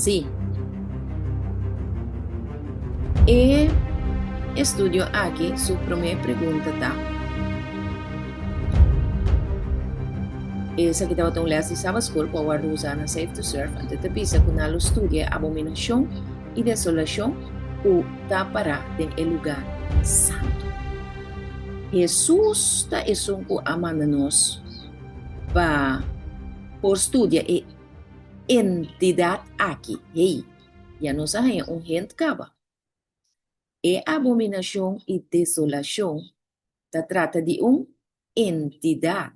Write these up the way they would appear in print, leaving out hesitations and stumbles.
Sí. E estudio aqui, sua primeira pergunta, tá? Essa que estava tão lessa de Sabbath School, para guardar usar na Safe to Surf, antes de pisa que nalo estudia abominação e desolação, o tá para em lugar santo. Jesus está isso o amando-nos para por estudiar a entidade aqui. Hey, já não sabe gente cava. E abominação e desolação se trata de entidade,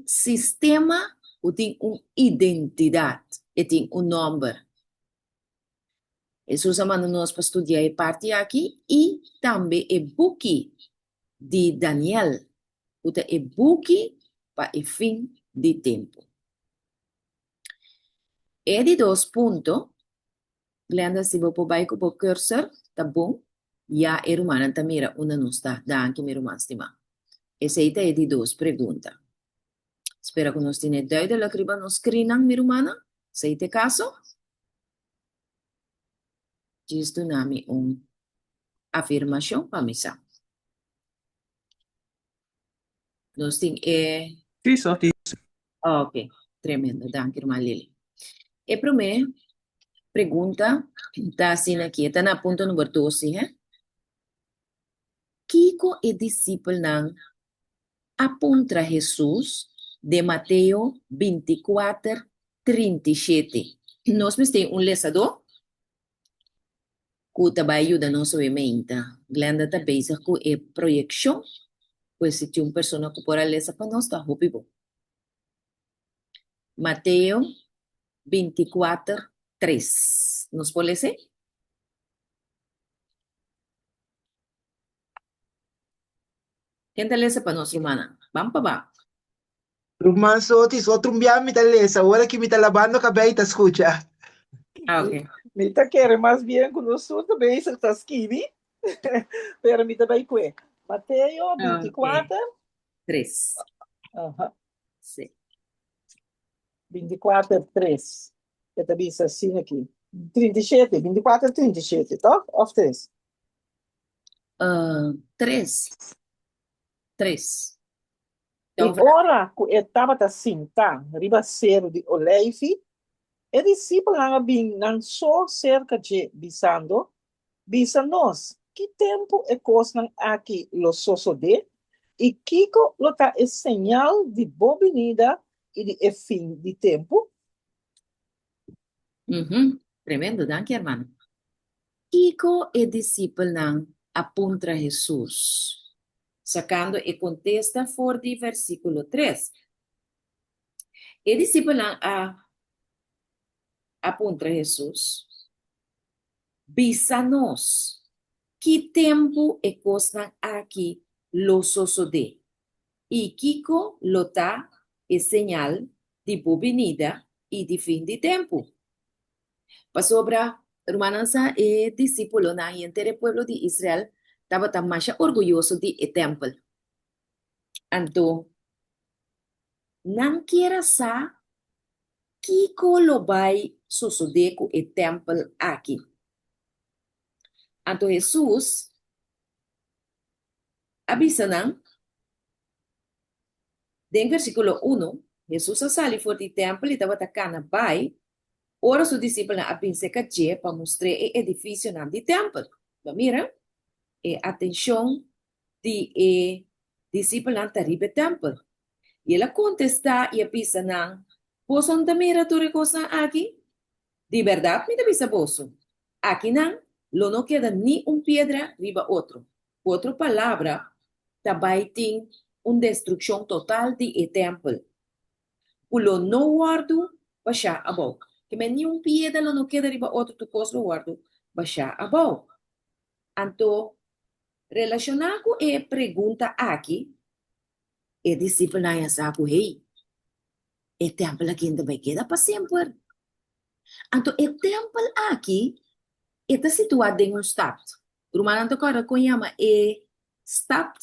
sistema que tem identidade e tem número. Jesus manda nós para estudar a parte aqui e também o book de Daniel, que é o book para o fim de tempo. E de dois pontos, Glenda, se você vai com o cursor, tá bom? Já a humana também mira uma não está, dá que meu irmão estima. Essa é de duas perguntas. Espero que nós tenha duidelijk riba nos screen, minha irmã. Se é caso, diz tu nami afirmação para missa. Nós tem Sì, so, sì. ok, tremendo, danke, irmã Lili. E primeira pergunta, está assim aqui, está na ponto número 12, hein? Kiko é discípulo não aponta Jesus de Mateus 24, 37. Nós temos lesador que também ajuda nós a mente. Glenda está bezig com a projeção, pois se tem uma pessoa que pode ler para nós, está bom. Mateus 24, 3. Nos pode ler? Quem está lendo para nós, irmã? Vamos para baixo. Romanzo, ti so trumbiamo mitalesa, ora que me tá lavando a cabeça, escucha. Ah, ok. Mita quer mais bem com o sul também, se está esquivi. Pero mita vai com Mateus 24. 3. Sim. 24, 3. Eu também assim aqui. 37, 24, 37, tá? Of 3. 3. 3. E ora, eu estava assim, tá? Ribaceiro de Oleife. E discípulo não só cerca de bisando, bisa-nos. Que tempo é coisa aqui lo sosode? E Kiko lo tá é sinal de bobinida e de fim de tempo? Tremendo, danke, hermano. Kiko é discípulo não aponta a Jesus. Sacando e contesta for de versículo 3. E discípulo não aponta a Jesus. Bisa-nos. Que tempo é coisa aqui lo sosode? E Kiko lo tá é sinal de bobinida e de fim de tempo. Para sobra, hermanança e discípulo na inteiro pueblo de Israel estava tão mais orgulhoso de templo. Então, não queira saber que lo vai suceder com o templo aqui. Então, Jesus avisa não, em versículo 1, Jesus saiu fora do templo e estava atacando bai. Ora, su discípulo a pensar que para mostrar o edifício não de templo. Mira, atenção de discípulo não arriba templo. E ela contesta e pensa não, posso não mira tu recosa aqui? De verdade, me avisa posso. Aqui não queda ni pedra riba outro. Outra palavra, também tem destruição total de templo. Pulo no guardo, baixa a boca. Que me ni pedra não queda riba outro, tu costo guardo, baixa a boca. Então, relacionado com a pergunta aqui, e discípulo não sabe, hey, o templo aqui ainda vai quedar para sempre. Então, o templo aqui está situado em estado. O Romano agora conhece o estado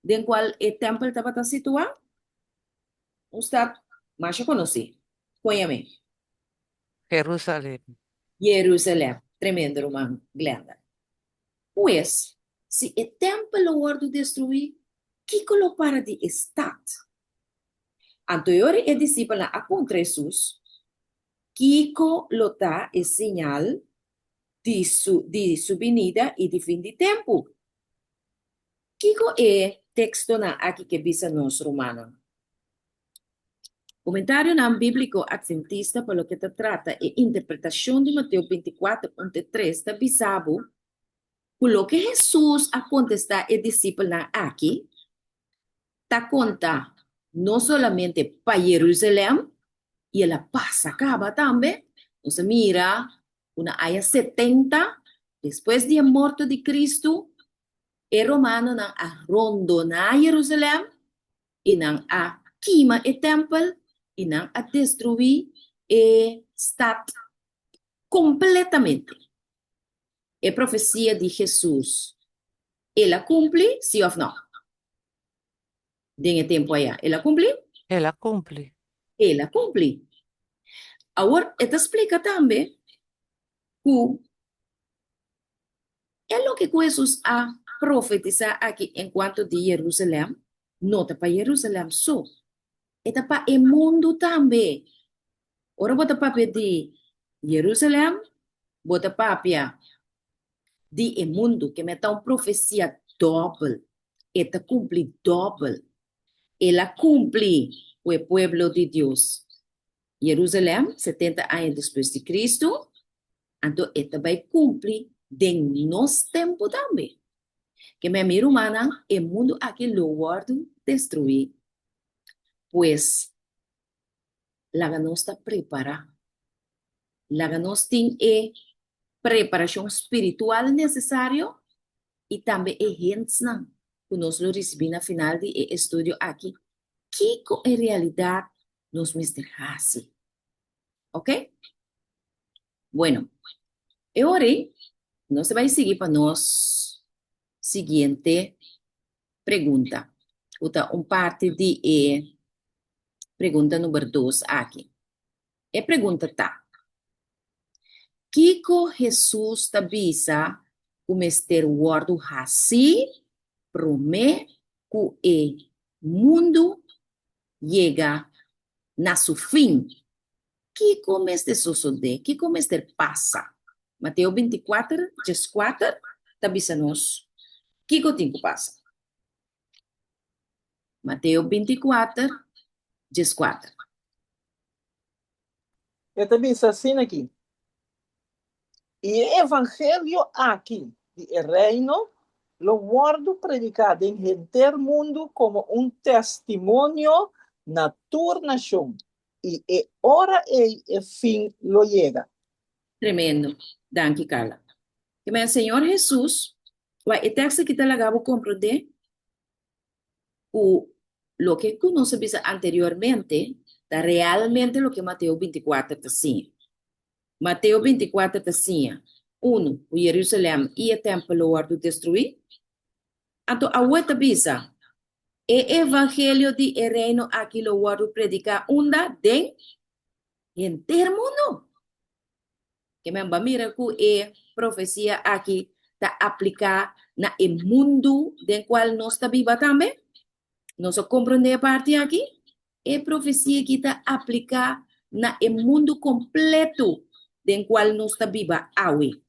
em qual o templo estava situado. Estado mais conhecido. Conhece. Jerusalén. Jerusalém. Tremendo, irmã Glenda. Pues, se o templo wordt destruído, que lo para de estar? Anterior e discípula a contra Jesus, Kiko lo da é sinal de sua venida e de fim de tempo. Kiko é texto na aqui que bisa nos romano. Comentário na bíblico adventista pelo que trata é interpretação de Mateus 24:3 da bisabo, pelo que Jesus a contestar e discípula aqui, ta conta não solamente para Jerusalém, y la paz acaba también. Entonces mira, una aya 70, después de muerto de Cristo, el romano nan a rondona Jerusalén, y nan a quima el templo, y nan a destruir el stad completamente. Es profecía de Jesús. ¿Él la cumple, sí o no? En el tiempo allá. ¿Él la cumple? Él la cumple. Él la cumple. Ahora, esto explica también que es lo que Jesús ha profetizado aquí en cuanto de Jerusalén, no está para Jerusalén solo, está para el mundo también. Ahora vos para de Jerusalén, vos para de el mundo, que me da una profecía doble, está cumple doble. Él cumple el pueblo de Dios. Jerusalén, 70 años después de Cristo, entonces esta va a cumplir de nos tiempo también. Que me miro, humana, el mundo aquí lo guardo destruir. Pues, la ganos está preparada. La ganos tiene preparación espiritual necesario y también ejemplo que nos lo recibimos al final del estudio aquí. ¿Qué en realidad nos hace? ¿Ok? Bueno, ahora nos va a seguir para nos siguiente pregunta. Un parte de pergunta número 2 aqui. E pergunta tá. Kiko Jesus tabisa o mester wordo hasi prome ku e mundo llega na su fim. Kiko mester sucede, Kiko mester passa. Mateus 24, 4, tabisa nos. Kiko tinko passa. Mateus 24, 4. Eu também assim aqui. E o evangelho aqui, de reino, lo guardo predicado em inteiro mundo como um testemunho na tua nação. E hora e fim lo llega. Tremendo. Danke, Carla. Que meu Senhor Jesus, o texto que te lagabo compreender, o lo que conocemos anteriormente, está realmente lo que Mateo 24 decía. Mateo 24 decía, uno, o Jerusalém e o templo guardo destruir. Então, a outra bisa, o evangelho de reino aqui lo guardo predicar onda de inteiro mundo. Que me mira que a profecia aqui está aplicada na el mundo del qual nós está viva também. Nós compreendemos a parte aqui. É profecia que está aplicada na el mundo completo del qual nós está viva hoje.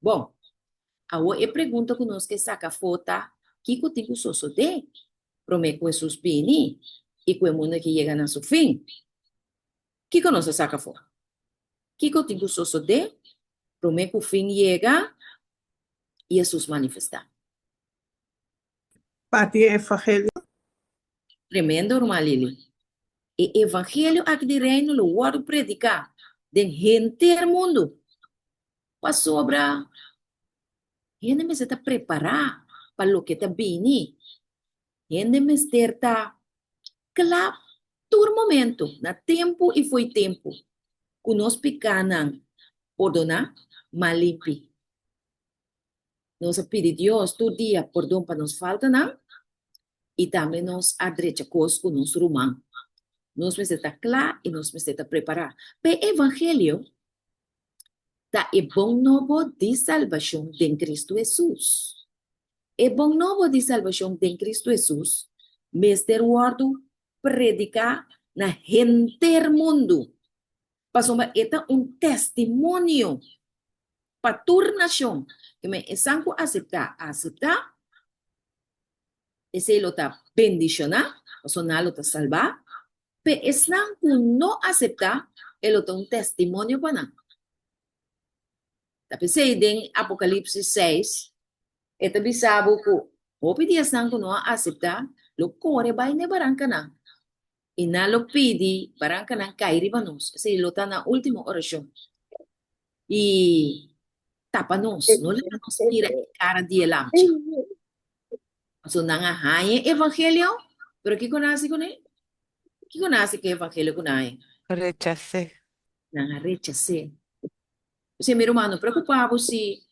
Bom, agora eu pergunto que nós que saca foto, que tem que suceder? Promete Jesus vini e que o mundo que chega na seu fim. Que nós saca foto? Que tem que suceder? Promete que o fim chega e Jesus manifestar. Pati evangelho. Tremendo, irmã Lili. O evangelho aqui de reino lo guardo predicar de gente do mundo. Para sobra, gente me está preparar para o que está vindo. Gente me está claro todo momento, na tempo e foi tempo. Que nós picanan, perdonar, malimpi. Nós pedimos Deus todo dia perdão para nos falta, não? E também nos adrecha coisas com nos rumão. Nós precisa claro e nós precisa preparar. Pero evangelho tá é bom novo de salvação em Cristo Jesus. É bom novo de salvação em Cristo Jesus. Mester Wardo predicar na gente mundo. Pasoma eta testemunho para toda nação. Que me esanco aceitar, esse lo tá bendicionar, pasona lo tá salvar, pe esanco não aceitar, ele tá testemunho para nós. Tapi say din Apocalipse 6, eta bisabo ko, hopi dia sanko no aceitar, lo core bay ne barangka na. Ina lo pidi barangka na kairi banos. Kasi lo ta na última oración. Y tapanos, no le nos mira cara di lamchi. So nanga haye evangelio, pero ¿qué conoce con él? ¿Qué conoce que evangelio con él? Rechacé. Nanga rechacé. Você, meu irmão, preocupado se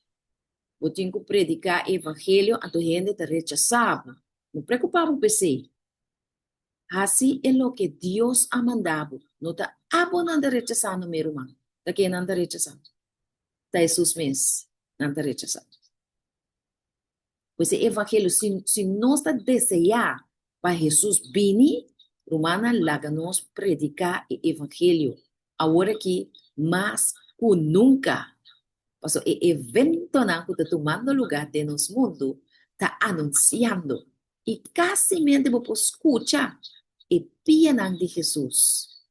eu tenho que predicar evangelho, a tua gente te rechazava. Não preocupado por você. Assim é o que Deus ha mandado. Não está abonando rechazando, meu irmão. Está quem não está rechazando? Está Jesus mesmo, não está rechazando. Pois o evangelho, se nós está desejar para Jesus vir, Romana, laga nós predicar o evangelho. Agora que mais que nunca. Paso el evento que está tomando lugar en nuestro mundo está anunciando y casi mente vos escucha el pianan de Jesús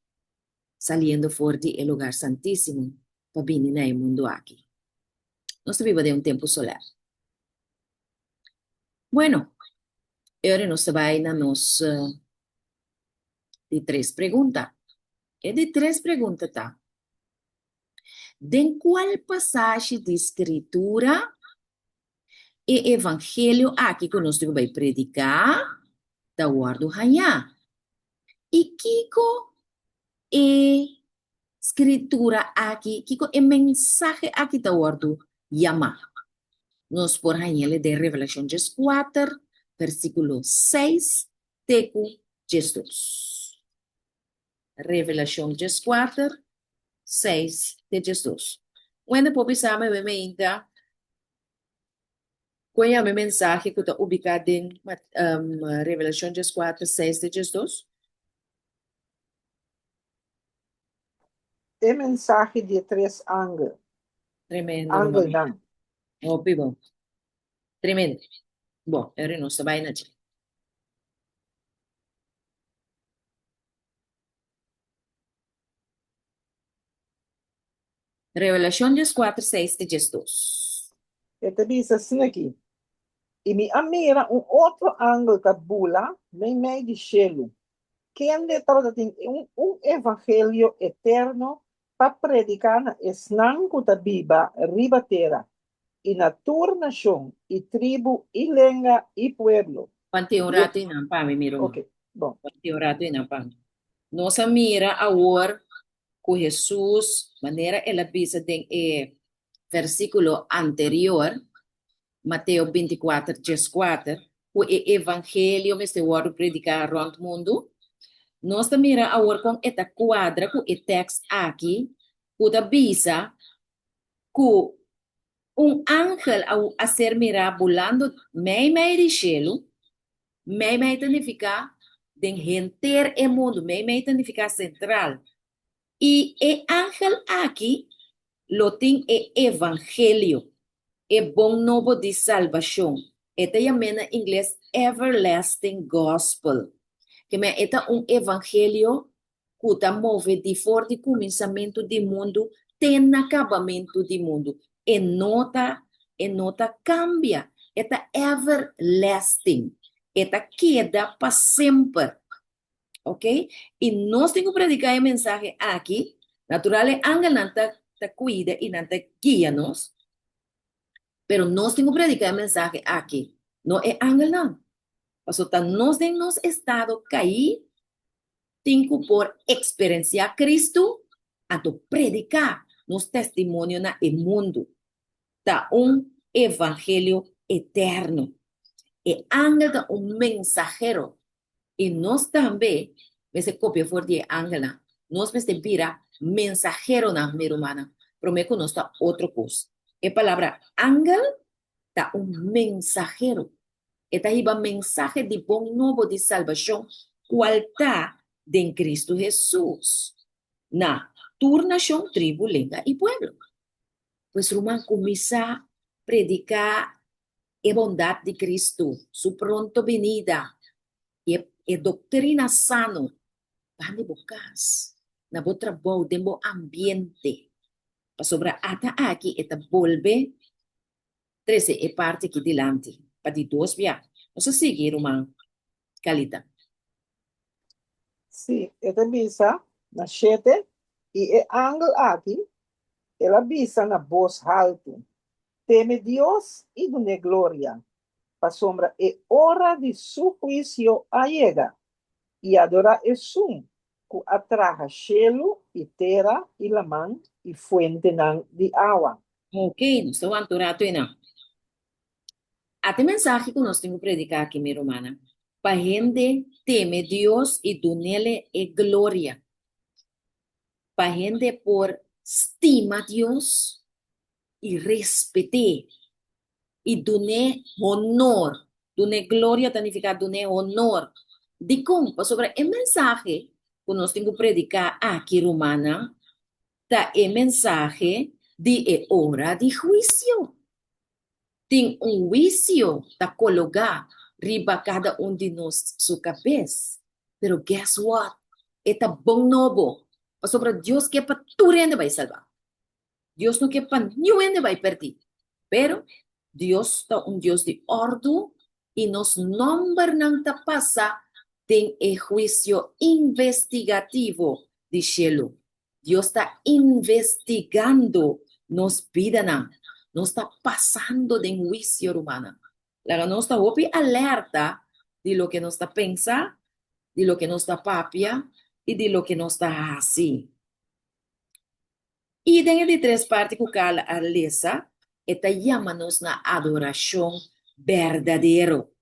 saliendo fuera del lugar santísimo para venir al mundo aquí. Nos vive de un tiempo solar. Bueno, ahora nos va a nos de tres preguntas. Y de tres preguntas está. ¿De cuál pasaje de escritura e evangelho aqui que nós vamos predicar, da guardo hanha. E kiko e escritura aqui, kiko e mensagem aqui da guardo yama. Nós por hanha de Revelação 4, versículo 6, teco Jesus. Revelação 4, 6 de Jesus. Quando pobisama me ainda qual é o mensagem que está ubicado em Revelação 4, 6 de Jesus? É mensagem de três ângulos. Tremendo. Ângulo não. Oh, bom. Tremendo. Bom, eu não estava aí, Revelação 4, 6 de Jesus. Ito diz assim aqui. E me amira outro ângulo da bula, meio de gelo. Que ande todo tem evangelho eterno para predicar na esnanco da Bíblia, ribatera, e na tua nação, e tribo, e língua, e pueblo. Quanti orato in ampame, miro. Ok, bom. Quanti orato in ampame. Nossa mira agora com Jesus, maneira ela visa em versículo anterior, Mateus 24, 4, o evangelho, este word predicar around o mundo. Nós mira agora com esta quadra, com o texto aqui, o da visa, com ángel a ser mirar volando meio de cielo, meio significa de gente e mundo, meio significa central. E o ángel aqui, lo tem o evangelho, o bom novo de salvação. Esta chamada em inglês everlasting gospel. Que me é evangelho que está move de forte começamento do mundo, tem acabamento do mundo. E nota cambia. Eta everlasting. Eta queda para sempre. Ok? E nós temos que predicar a mensagem aqui. Natural, ángel não te cuida e não te guia-nos. Pero nós temos que predicar a mensagem aqui. Não é ángel, não. Pastor, nós em nosso estado cair, temos por experienciar Cristo, a predicar nos testemunhos no mundo. Tá evangelho eterno. E ángel é mensajero. E nós também Ese copia for de Angela. Nós me vira mensajero na mi hermana. Pero me conozco otra cosa. La palabra ángel está un mensajero. Esta iba mensaje de bom novo de salvación, cual está en Cristo Jesús. Na turnación, tribu, lengua y pueblo. Pues Román comienza a predicar la bondad de Cristo, su pronto venida, y doctrina sano, van de bocas, na botra trabalho, demo ambiente. Para sobra ata aqui, eta volve, 13 é parte aqui delante. Para de dois via. Você seguir uma calita. Sì, e te bisa na sete e angel aqui, ela bisa na voz alto. Teme Dios y dune gloria. Pa sombra e hora de su juicio llega. Y adora Esum, que atraja cielo y terra y la man y fuente nan de agua. Ok, nós estamos anturato aí não. Até mensagem que nós temos que predicar aqui, minha romana. Para gente teme Deus e do nele é glória. Para gente por estima Deus e respeitar. E dune honor. Dune glória significa dune honor. De como, sobre o mensagem que nós temos que predicar aqui, romana, tá o mensagem de hora de juízo. Tem juízo tá colocar riba cada de nós sua cabeça. Pero guess what? Eta bom novo. Sobre Deus que para tu rende vai salvar. Deus não quer para nenhum vai perder. Pero Dios está un Dios de orden y nos nombra nanta pasa en el juicio investigativo de cielo. Dios está investigando nos vida, no está pasando de juicio humana. La no está alerta de lo que nos está pensando, de lo que nos está papia y de lo que nos está así. Y dentro de tres partes que a lesa, esta llama-nos na adoração verdadeiro.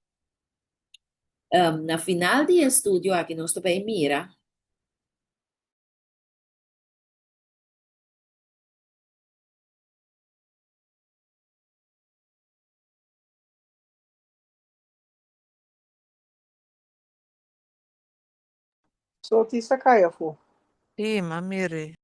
Na final de estudo, aqui nós também mira, So ti sa kaya fu. Sì, ma Miri,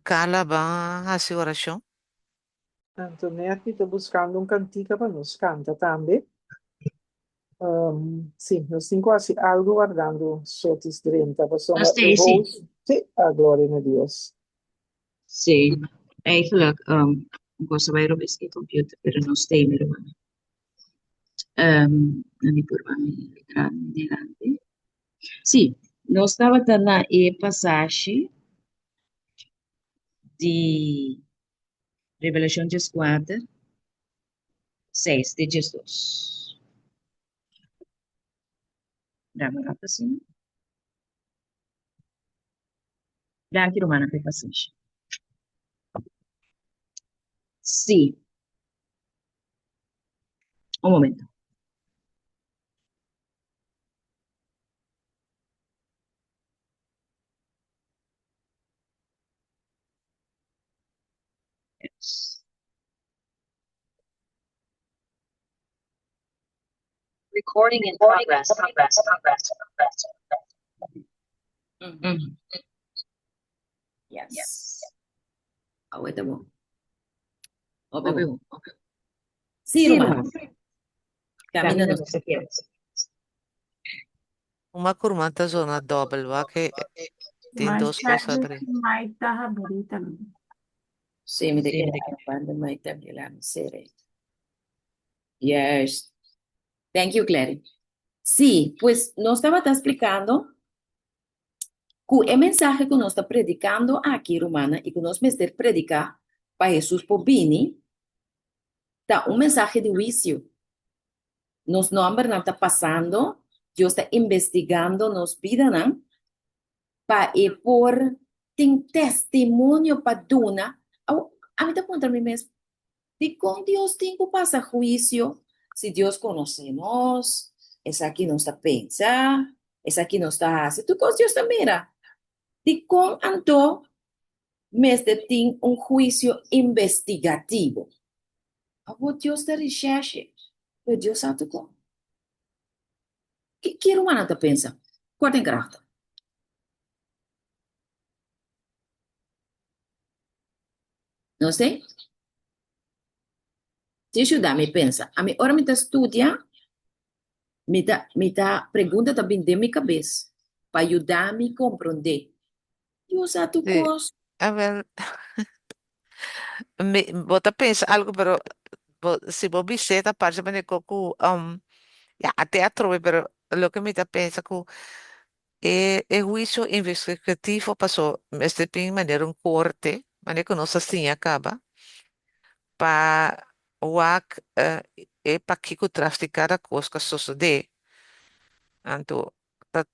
cala ba a oração? Antonetti está buscando un cantica para nos canta también. Sí, nos tengo así algo guardando sotis 30, pues son Stacy, sí, a gloria de Dios. sì, eigenlijk cosa vero vesti computer per non stay meer man. Non mi porvami grande. Sì, non stava na e passagem de Revelação 4, 6 de Jesus. Dá-me lá para cima. Dá-me romana para passagem. Sì, un momento. Yes. Recording in progress. Mhm. Yes. Ahorita mo. Ope Open mo. mo. Sí, Sí, Romana. Román. Camina Camina nos. no se pierde. Uma curmanta zona double, wa que tem Mas duas coisas abrir. mais da bonita. Sí, me Sí, de mire que banda mai también la sere. Yes. Thank you, Clary. Sí, pues nos estaba explicando que el mensaje que nos está predicando aquí, Romana, y que nos va a predicar para Jesús por Bini, está un mensaje de juicio. Nos nombres no está pasando, Dios está investigando nos vida, ¿no? Para por ten testimonio para duna. A mí te pregunto a mí mismo, ¿de con Dios tengo pasa juicio? Si Dios conoce-nos, es aquí nos está pensando, es aquí nos está haciendo, tú con Dios está mira. De con anto, mes de ten un juicio investigativo. A vos Dios te recherche, pero Dios sabe con. Que humana te pensa? Qual tem graça? Não sei? Te ajudar, me pensa. A minha hora me tá estudia, me tá pergunta também de minha cabeça, para ajudar a me compreender. Eu sei tu Sí, coisa. a ver, bota pensa algo, pero si vos viste esta parte, me coco, ya, teatro, pero lo que me da pensa que el juicio investigativo pasó, este pin manera un corte, manera que no se assim acaba, para o para que o traficar a coisa suceder. Anto,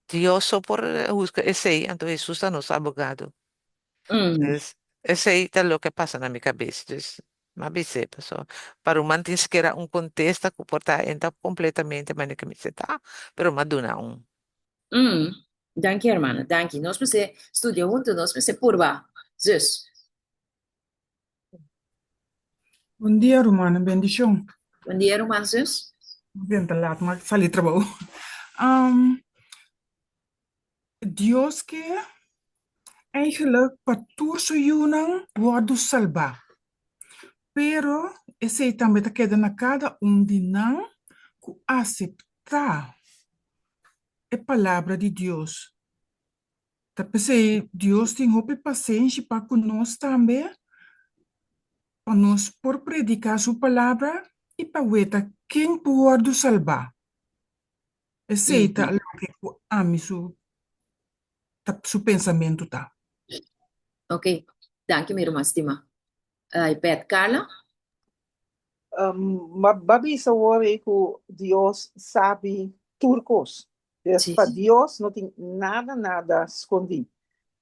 Dios por busca esse aí, anto Jesus é nosso abogado. Esse aí tá lo que passa na minha cabeça. Mas bem, pessoal. Para o manter que era um contexto que porta entra completamente, mas que me tá, pero maduna um. Dank je, hermana. Dank je. Nós precisamos estudar juntos, nós precisamos purvar. Zus. Bom dia, Romana. Bendição. Bom dia, irmã zus. Bem, te laat, maar ik zal je trabajo. Um, Dios que eigenlijk patur so yunang wadu salba. Pero esse também tá quedando na cada dinang ku aceptar a palavra de Deus. Tá pensei, Deus tem hope paciência para conosco também, para nós por predicar sua palavra e para ver quem pode salvar. Esse tá o que ku ami su pensamento tá. Ok. Dank je, minha irmã estima. Pet Carla. Babi sa worry que Dios sabe turcos. Sí. Para Dios no tem nada escondido.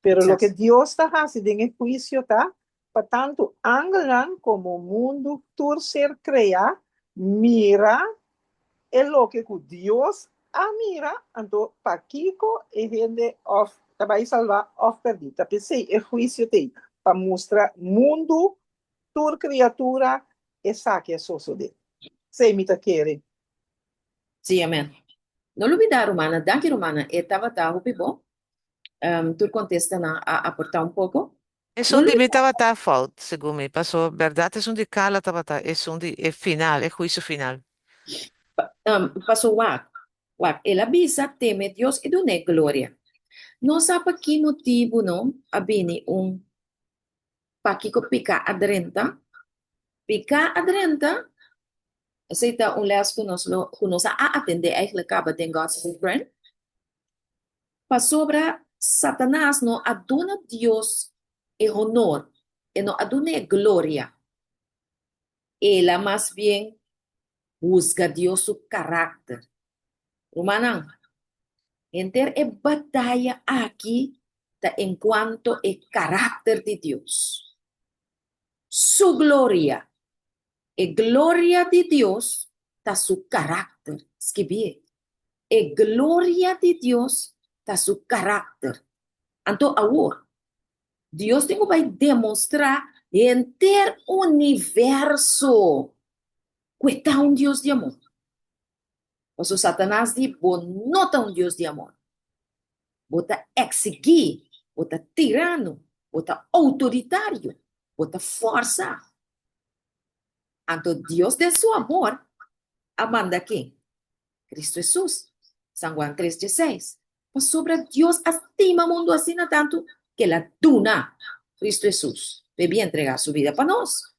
Pero lo que Exacto. Dios está haciendo en el juicio está, para tanto angelan como mundo tur ser crea, mira el lo que Dios mira, anto para Kiko y gente of vai salvar of perdida. Pensei, el juicio tem para mostrar mundo tur criatura esa que es oso de. Sei me tá querendo. Sí, amén. No lo olvidar, Romana. Dank je, Romana. Estava tá, bom. Tu contesta a aportar um pouco. Es No un lo de mi tabata fault, según me pasó, ¿verdad? Es un de cala tabata, es un de final, el juicio final. passou wak. Ela bisa teme Deus e dune glória. Não sabe que motivo não abini pakiko pica adrenta, aceita les que nos a atender eigenlijk acaba den God's friend. Pa sobra Satanás no aduna Dios e honor, e no aduna gloria. Ela más bien juzga Dios su carácter. Romanang, enter e batalla aquí en cuanto al carácter de Dios. Su gloria. E gloria de Dios está su carácter. Es que bien. E gloria de Dios está su carácter. Anto ahora, Dios tengo que demostrar enter universo que está un Dios de amor. O sea, Satanás dice, no está un Dios de amor. bota exigir, bota tirano, bota autoritario, bota força. Então, Deus de seu amor, amanda quem? Cristo Jesus. San Juan 3:16. Mas sobre Deus estima o mundo assim tanto que la duna Cristo Jesus debía entregar su vida para nós.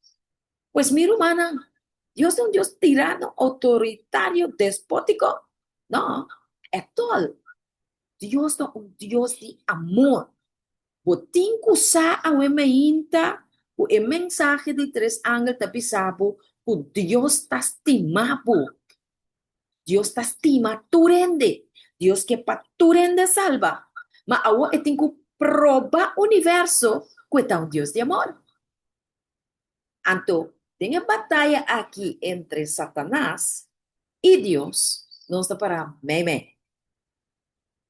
Pues mira, humana, Dios es un Dios tirano, autoritario, despótico. No, es todo. Dios es un Dios de amor. Botin kusa awe meinta, o mensaje de tres ángeles tapisabo, o Dios ta estimabo. Dios ta estima turende. Dios que pa turende salva. Ma awo etinku proba universo, cueta un Dios de amor. Anto, tem batalha aqui entre Satanás e Deus, não está para meme.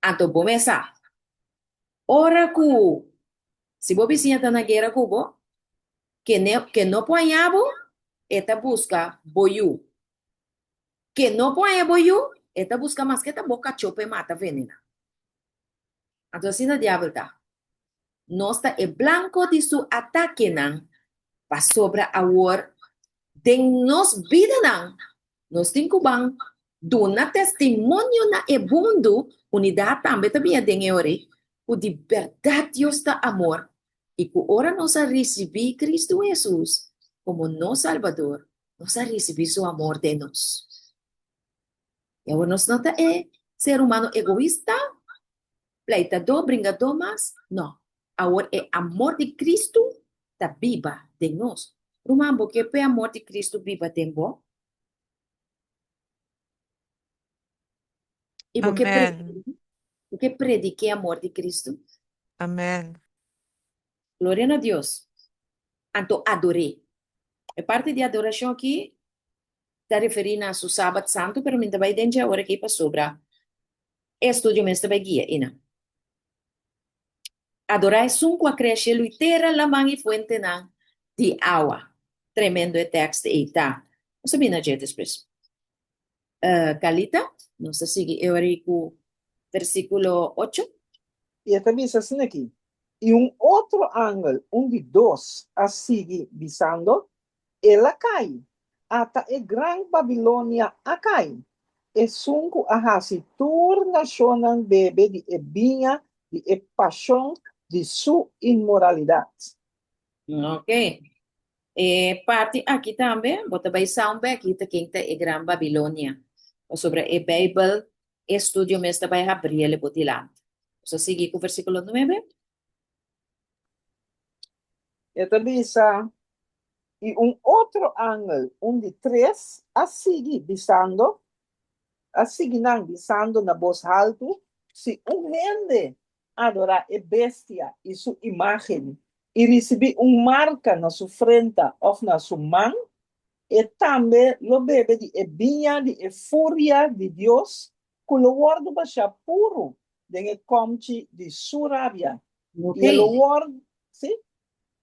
Anto, começa. Ora que, se você está na guerra com você, que não ponhabo, eta busca boiú. Que não ponha boiú, eta busca mais que ta boca chope mata venena. Anto, assim na diabo tá. Nós está é blanco de su ataque, não, para sobra a war, de nos vida, não. Nós temos que dar testemunho na mundo, unidade também também tem ore, o de verdade Deus da amor, e que ora nós receber Cristo Jesus como nosso Salvador, nós receber seu amor de nós. E agora nós não é ser humano egoísta, pleitador, bringador, mas não. Agora é amor de Cristo da viva de nós. Romano, que é amor de Cristo viva de nós? E Amén. porque prediquei amor de Cristo. Amén. Glória a Deus. Então, adorei. A parte de adoração aqui está referindo a seu sábado santo, pero minha vai dentro agora aqui para sobra. Estudio mestre vai guia, ina. Adorai sunco a cresce luitera la mangi fuente na de água. Tremendo é texto aí, tá? Não sabia na gente depois. Calita, não se sigue, eu com versículo 8. E esta diz assim aqui. E outro ángel, de dois, a seguir visando, ela cai. Ata e gran Babilônia a cai. E sunco a hasi turna shonan bebe de ebinha, de e paixão de sua imoralidade. Ok. Parte aqui também, bota vai saber aqui tá quem tá é Gran Babilônia. Sobre a Bíblia, estudio mestre vai abrir ele botilante. Só seguir com o versículo 9. Esta diz, e outro ángel, de três, a seguir visando, na voz alto, se gente adorar a bestia e sua imagem, e receber marca na sua frente ou na sua mão, e também lo bebe de ebinha, de fúria de Deus, que o guardo baixa puro, de comte de sua rabia. Ok. E ele guarda, sim?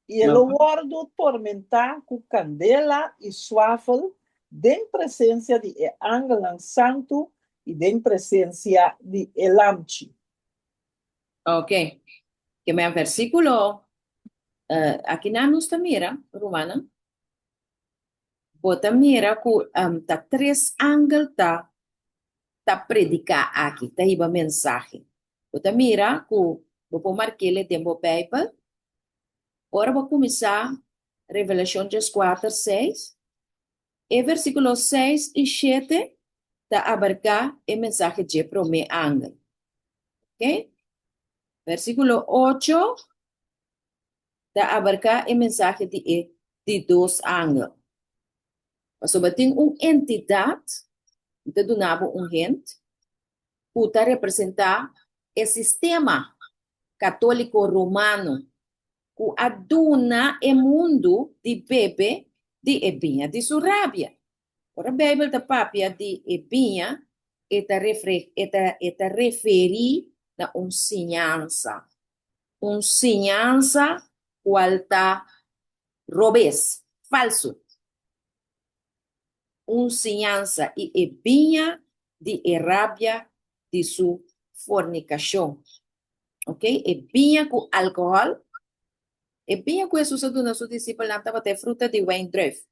E ele guarda tormentar com candela e suave, de presença de ángel santo e de presença de elamchi. Ok. Que me versículo, aqui na nossa mira, romana, bota mira que tá três ángeles tá predicar aqui, tá iba mensagem. Bota mira que vou marcar ele tempo Bíblia. Ora vou começar Revelação 4:6. E versículo 6 e 7 tá abarcar a mensagem de prome ángel. Ok? Versículo 8 tá abarcar a mensagem de dois ángeles. Sobre tem uma entidade, que donava gente, que representar o sistema católico romano, que aduna o mundo de bebê de ebinha de sua rabia. Ora, a Bíblia da papia de ebinha está referi a uma ensinança. Uma ensinança qual está robês, falso. Uma ensinança e ebinha de rabia de sua fornicação. ok? E vinha com álcool, e vinha com Jesus do nosso discípulo, não estava até fruta de wijndruif.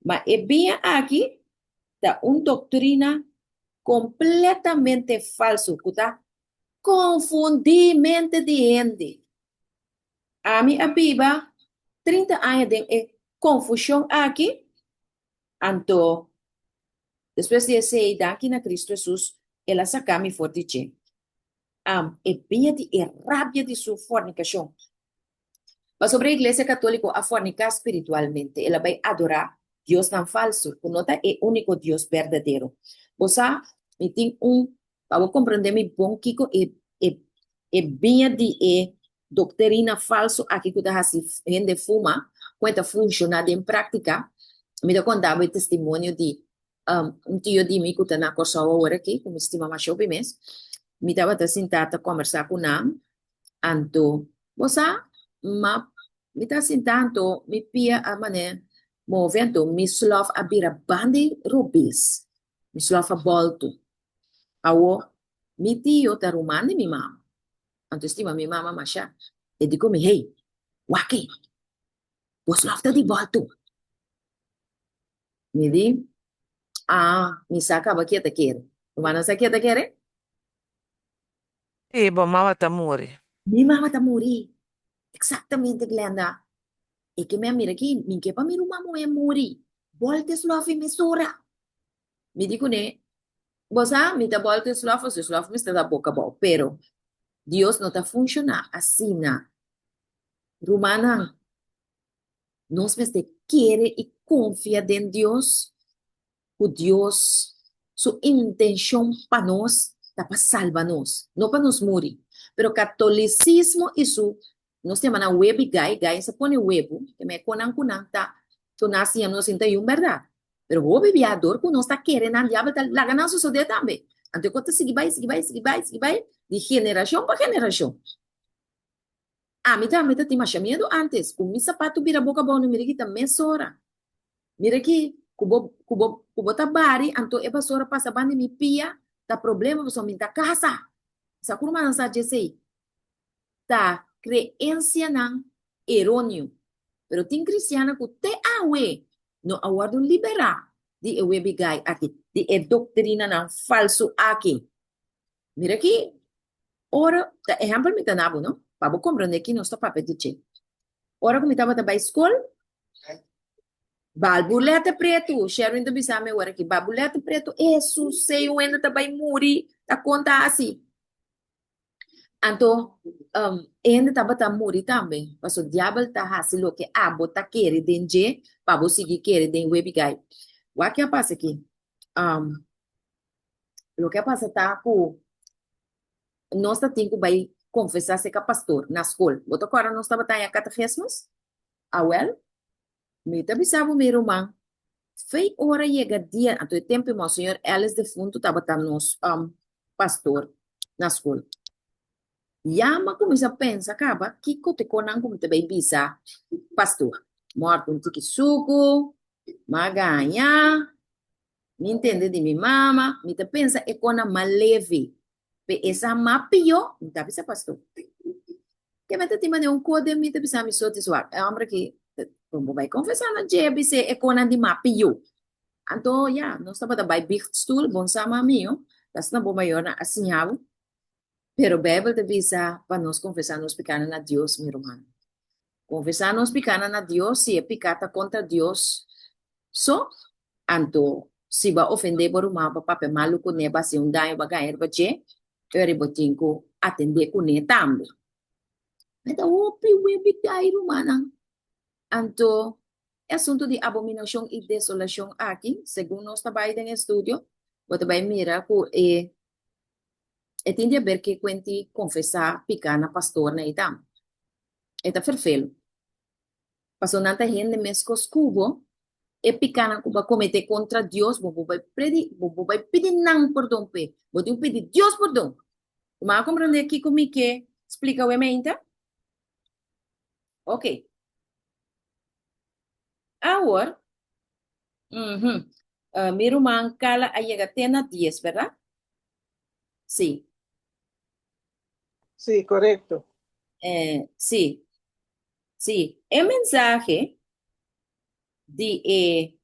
Mas e vinha aqui, da uma doutrina completamente falso, que está confundir mente de gente. A mim, a Bíblia, 30 anos de confusão aqui, então, depois de ser aqui na Cristo Jesus, ela saca-me forte, e vinha de rabia de sua fornicação. Mas sobre a igreja católica, a fornicar espiritualmente, ela vai adorar Deus não falso, que não é o único Deus verdadeiro. Você tem para compreender me bom, Kiko, vinha de doutrina falso aqui que está se gente fuma, quando funciona em prática, me dá contava o testemunho de tio de mim que está na corsa agora aqui, como estima mais jovem mesmo, me estava sentada a conversar com ele, anto, você ma mita sintanto mi pia a mané movendo mi slof a bira bandi rubis mi slof a bolto awo mi tio ta rumani mi mama anto stima mi mama masha e dico mi hey waki wo slof ta di bolto mi di mi saka ba kia ta kere umana sa kia ta kere E bom, mama tá muri. mi mama ta muri exactamente Glenda e che mi mira che minche pa mi rumamo e muri volte slof mi sura mi dico ne Bosa, mi da volte slof mi sta da boca bo, pero Dios no ta funciona así na. Rumana, nos me te quiere y confía en Dios, o Dios, su intención para nos, ta para salvarnos, no para nos morir. Pero catolicismo y su, nos llaman a web y gay se pone huevo, que me conan ta, tu nazi no siente un verdad. Pero o viviador que não está querendo andar, la ganância só de também. Então, quando sigue vai, de geração para geração. Me tá mais medo antes. Com meu sapato vira boca bom, mira aqui também sora. Mira aqui, kubo tá bari, então é sora passa bande me pia, tá problema, você me tá casa. Sa kurma não sabe dizer. Tá crença não errôneo. Pero tem cristiana que te awe no aguardo liberar de bigay aqui, de doutrina não falso aqui. Mira aqui, ora, exemplo me tanabo, não? Para compreender que não está papel de che. Ora como estava na escola, balbuleta preto, Sharon do bisame ora aqui, balbuleta preto, Jesus, sei o ainda também muri, tá conta assim. Então, ainda estava tá muri também, mas o diabo tá hasilo que bota querer denje, para você seguir querer den webigay. O que passa aqui? O que passa tá com nós tá tendo que confessar ser pastor na escola. Bota agora nós estava tá em catecismos. Well, me tá bisavo meu irmão. Fei hora chega dia, até o tempo o senhor Ellis de fundo estava tá nos pastor na escola. Yama começa a pensar, acaba, que cote conan como te bisa pastor. Morto um tiki suco, maganha, me entende de minha mama, me te pensa é cona maleve. Pe essa mapio, me tá bisa pastor. Que me te tima de um code, me te bisa me sote suar. É homem que, como vai confessar na jebi se é cona de mapio. Então, nós estava da by big stool, bom sama mio, das na bom maior na assinhavo. Pero Bíblia te visa para nós confessar nos pecados a Deus, meu irmão. Confessar nos pecados a Deus, se é pecata contra Deus, só, anto, se vai ofender por uma papel maluco, ne vai ser dano, vai ganhar, vai ter, eu vou atender com ele também. Então, o piuí bigay, irmã, anto, é assunto de abominação e desolação aqui, segundo nós trabalhamos em estúdio, você vai mirar que e tem a ver que quenti confessar picana pastor na itam. Eta ferfelo. Pastor nanta gente mesco cubo e picana cuba comete contra Dios, bobo vai pedir não perdão pe. Bobo pedir Dios perdão. Mas compreender aqui comigo que explica o ementa? Ok. Agora, mi irmã cala a llega tena 10, ¿verdad? Sí. Sí, correcto. Sí, sí. El mensaje de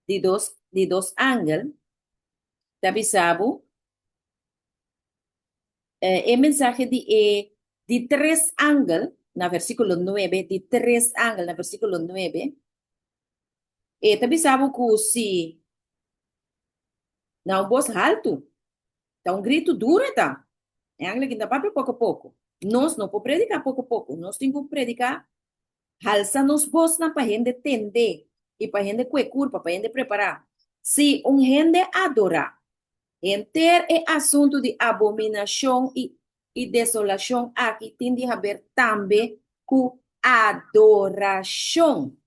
dos ángeles, tabi sabo, el mensaje de tres ángeles, na versículo 9, de tres ángeles, na versículo 9, tabi sabo que si na um voz alto, tá um grito duro, tá? É ángel que dá para pouco a pouco. Nós não podemos predicar pouco a pouco, nós temos que predicar, alça nos voz na para gente entender e para gente curva, para gente preparar. Se gente adorar, enter é assunto de abominação e desolação, aqui tem de haver também com adoração.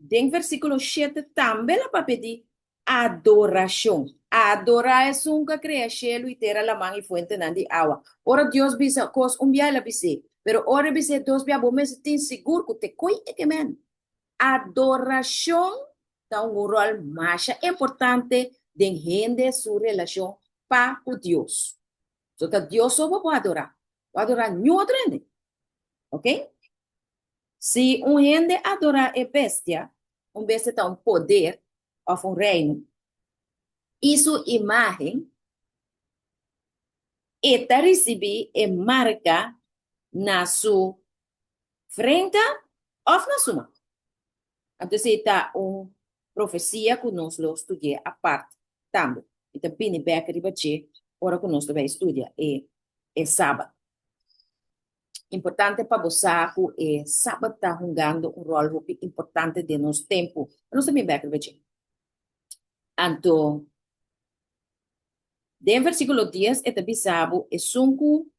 Den versículo 7 também lá para pedir adoração. Adorar é nunca criar cielo e terra, la mão e fuente de água. Ora Deus bisa cos dia la bise, pero ora bise Deus bia bom mas tem seguro que te coi é que men. Adoração dá rol mais importante de gente sua relação para o Deus. So que Deus só pode adorar. Pode adorar nenhum outro gente. Ok? Se gente adorar a bestia tem um poder ou um reino, e sua imagem, está receber a marca na sua frente ou na sua mão. Então, está uma profecia que nós estudamos a parte também. Então, pini beca de bater, ora que nós vai estudar é sábado. Importante para você que sábado está jogando um rol importante de nosso tempo. Nós também beca de bater. Então, den versículo 10, é bisabo, é sunku,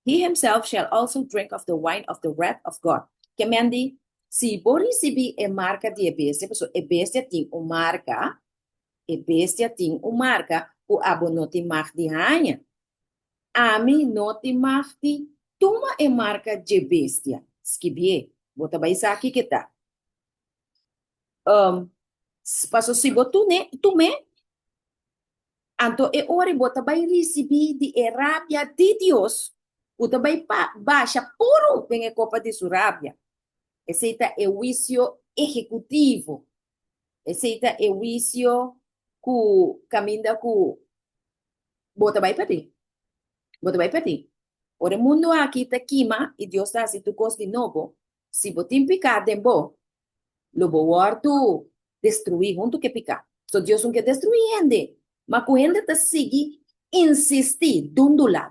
he himself shall also drink of the wine of the wrath of God. Que mendi, se você receber a marca de bestia, pessoa, a bestia tem uma marca, o abo não tem marca de rainha. A mim não tem marca de toma a marca de bestia. Skibie, bota vai aqui que tá. Passou se botou tu me, então, é hora bota vai receber de rábia de Deus. Bota vai baixa puro bem a copa de sua rábia. Esse é o juízo executivo. Esse é o juízo que caminha com bota vai pedir. Bota vai pedir. Ora, o mundo aqui está queima e Deus está se tu gosta de novo. Se você tem pecado em bo, lo bo destruir junto que picar. So Deus não quer destruir gente. Mas quando gente está seguir, insistir, dundula,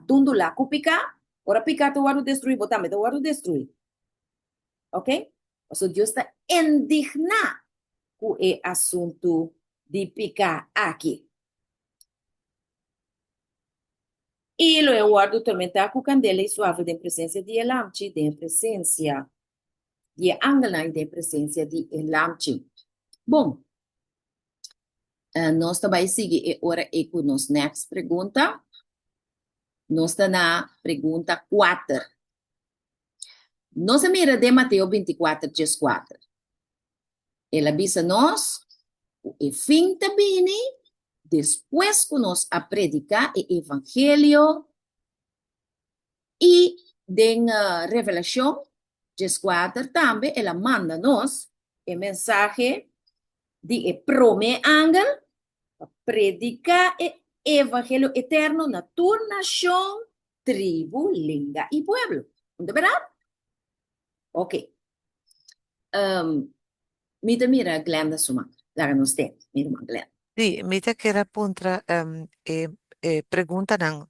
com picar, ora picar tu vai destruir, botar, tu vai destruir. Ok? So Deus está indignado com o assunto de picar aqui. E lo guardo tormentar com candela e suave de presença de elamchi, de presença de angela, de presença de elamchi. Bom, nós também seguimos agora com nossa next pergunta. Nós estamos na pergunta 4. Nós mira de Mateus 24, 4. Ela avisa nós, o fim também, depois que nós a predicar o evangelho e de revelação, 4 também, ela manda nós o mensagem de prome ángel predicar o evangelho eterno na tua nação, tribo, língua e pueblo. ¿De verdad? Ok. Mira, Glenda Suma. Lagan usted. Mira, Glenda. Sí, mira que era puntra pregunta nang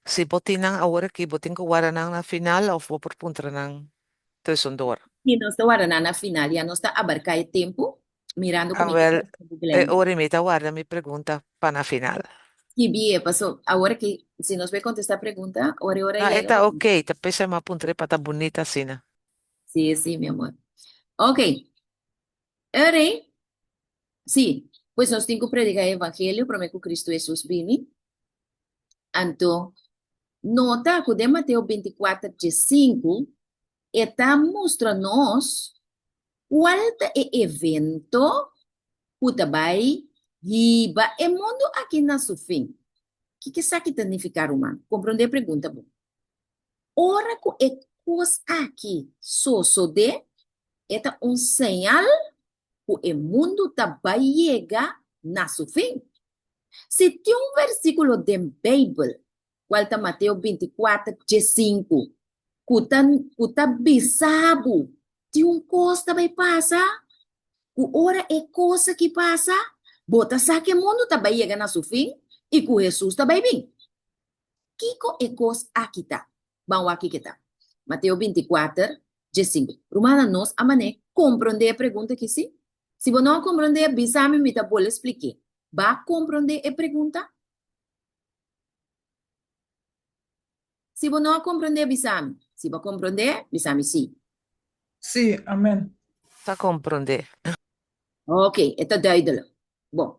si botinang ahora que botin ko wara nang na final o fo por puntra nang tesondor. Y no está guardando na final, ya no está abarca el tiempo, mirando A como ver, Glenda. ahora mita guarda mi pregunta para na final. Y bien, pasó. Ahora que si nos ve contestar pregunta, ahora Ah, llega. está ok, te pesa más puntre pata bonita sina. Sí, sí, mi amor. Ok. Ahora, sí, pues nos tengo que predicar el evangelio, prometo que Cristo Jesús vini. Anto, nota que de Mateo 24, 5, está mostrando-nos qual é o evento que vai guiar o mundo aqui na seu fim. que sabe que significa romano? Compreende a pergunta, bom. Ora que é coisa aqui, so de, é um sinal que o mundo tá vai chegar na seu fim. Se tem um versículo da Bíblia, qual está Mateus 24, 5, que tá bisabo, tem um coisa vai passar, que ora é coisa que passa, bota sabe que o mundo tá vai chegar na seu fim, e que Jesus tá vai vir. Kiko é coisa aqui tá. Vamos aqui que tá. Mateus 24, 5. Romana nós, a mané, compreender a pergunta que sim? Se você não compreender, bisame me tá bom explicar. Vai compreender a pergunta? Se você não compreender, bisame. Se você compreender, bisame sim. Sim, amém. Tá compreender. Ok, está duidelijk. Bom.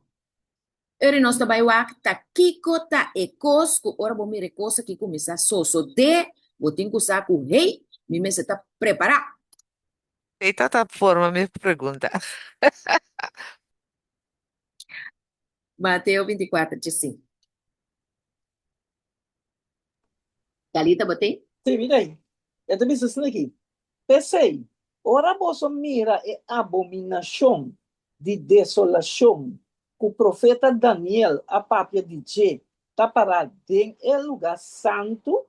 Ere nós também tá kiko tá e cosco, ora bom mire coisa que começa so de, botin com saco rei, me se tá preparar. Eita, tá forma minha pergunta. Mateus 24, 5. Talita botei? Sim, mira aí. Eu também sei aqui. Pensei, ora você mira a abominação de desolação que o profeta Daniel, a papia de Jé, está parado em lugar santo.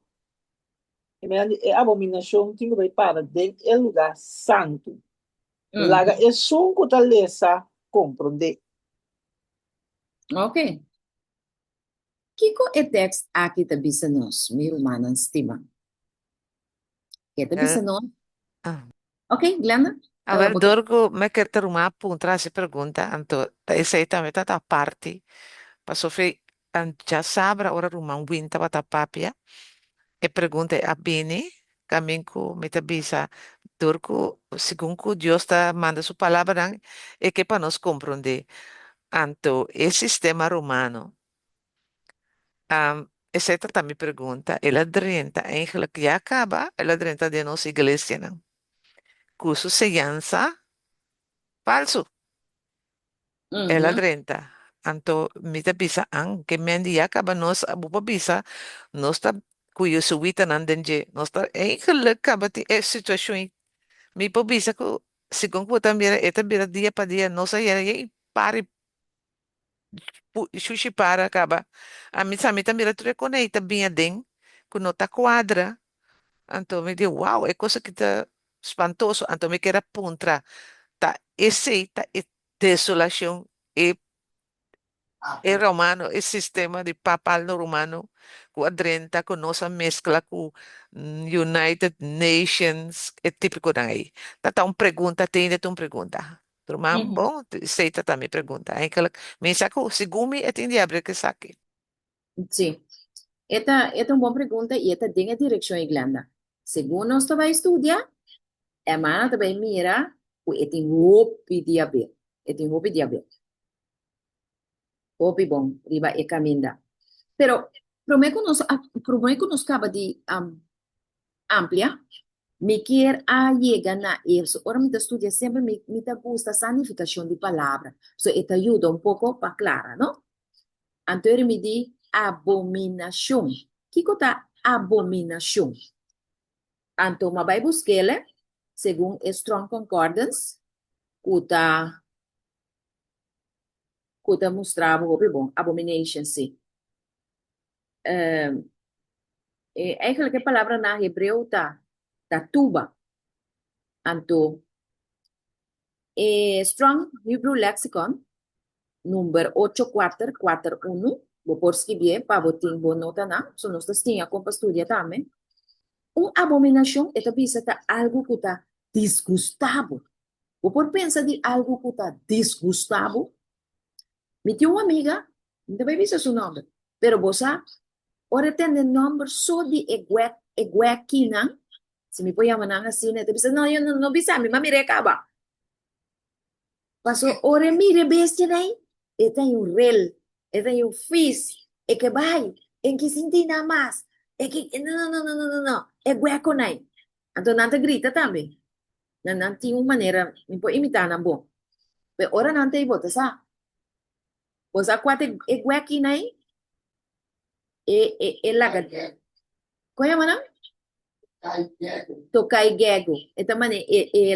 E a abominação tem que para em lugar santo. Laga é som que está lesa compreender. Ok. Kiko e text aqui tá bisa nós, meu irmão, estima. Que tá bisa nós? Ah. Ok, Glenda? A ver, Dorgo, me quer ter uma puntra essa pergunta, então, essa aí também tá parte, para sofrer, já sabe, ora uma winta bata papia, e pergunta a Bini, caminho me te bisa, Dorgo, segundo Deus está manda sua palavra, é que para nós compreender, então, esse sistema romano, essa também pergunta, ela drenta, eigenlijk já acaba, ela drenta de nossa igreja, não? Curso segurança, falso. Ela drenta. Anto mita bisa ang kemendi yakaba nos abupa bisa nos ta kuyo suwita nandenje nos ta eigenlijk kabati situation mi po bisa ko sigong po tambira eta bira dia pa dia nos ay ay pari sushi para acaba a mi sa mita mira tre conecta binha den kuno ta quadra anto me di wow é coisa que tá espantoso anto me quer puntra tá esse tá desolação e romano, il sistema di papal no romano, ku adrenta ko no sa mezcla ku United Nations, é típico na aí. Tata um pergunta, tem de um pergunta. Romano, bom, sei tata me pergunta. Aí que me saco, segumi e tem de abrir que saque. Sim. Esta é uma boa pergunta e esta tem a direção em Glenda. Segundo nós também estudar, a mana também mira que tem roupa de haver. Tem roupa de haver. Roupa bom, riba e caminda. Pero, prometo que nos acaba de amplia, me quer a llegar na isso. Ora, me estudia sempre, me gusta a significação de palavra. So, isso ajuda um pouco para clara, não? Então, me diz abominação. Que é abominação? Então, mas vai buscar, segundo Strong Concordance, que mostrava, bom, abomination, sim. Eigenlijk a palavra na hebreu tá tuba. Então, Strong Hebrew Lexicon, número 8441, vou por escrever para botar boa nota na, so nós tinha como estudar também. Abominação é também algo que está desgustado. Vou por pensar de algo que está desgustado. Me tinha uma amiga, não vai ver seu nome, pero você, ora tem o nome só de eguequina, se me põe a mão assim, né? Não, eu não bisa, me mami recaba. Passou, ora mire bestia daí, e tem rel, e tem fish, e que vai, em que senti nada mais, e que, não, é gueco nai. Então, nanta grita também. Não tinha uma maneira, me pode imitar, não bom. Mas ora não tem bota, sabe? Você quase é gueco nai, laga. Qual é a mana? Tokai gego. Ita man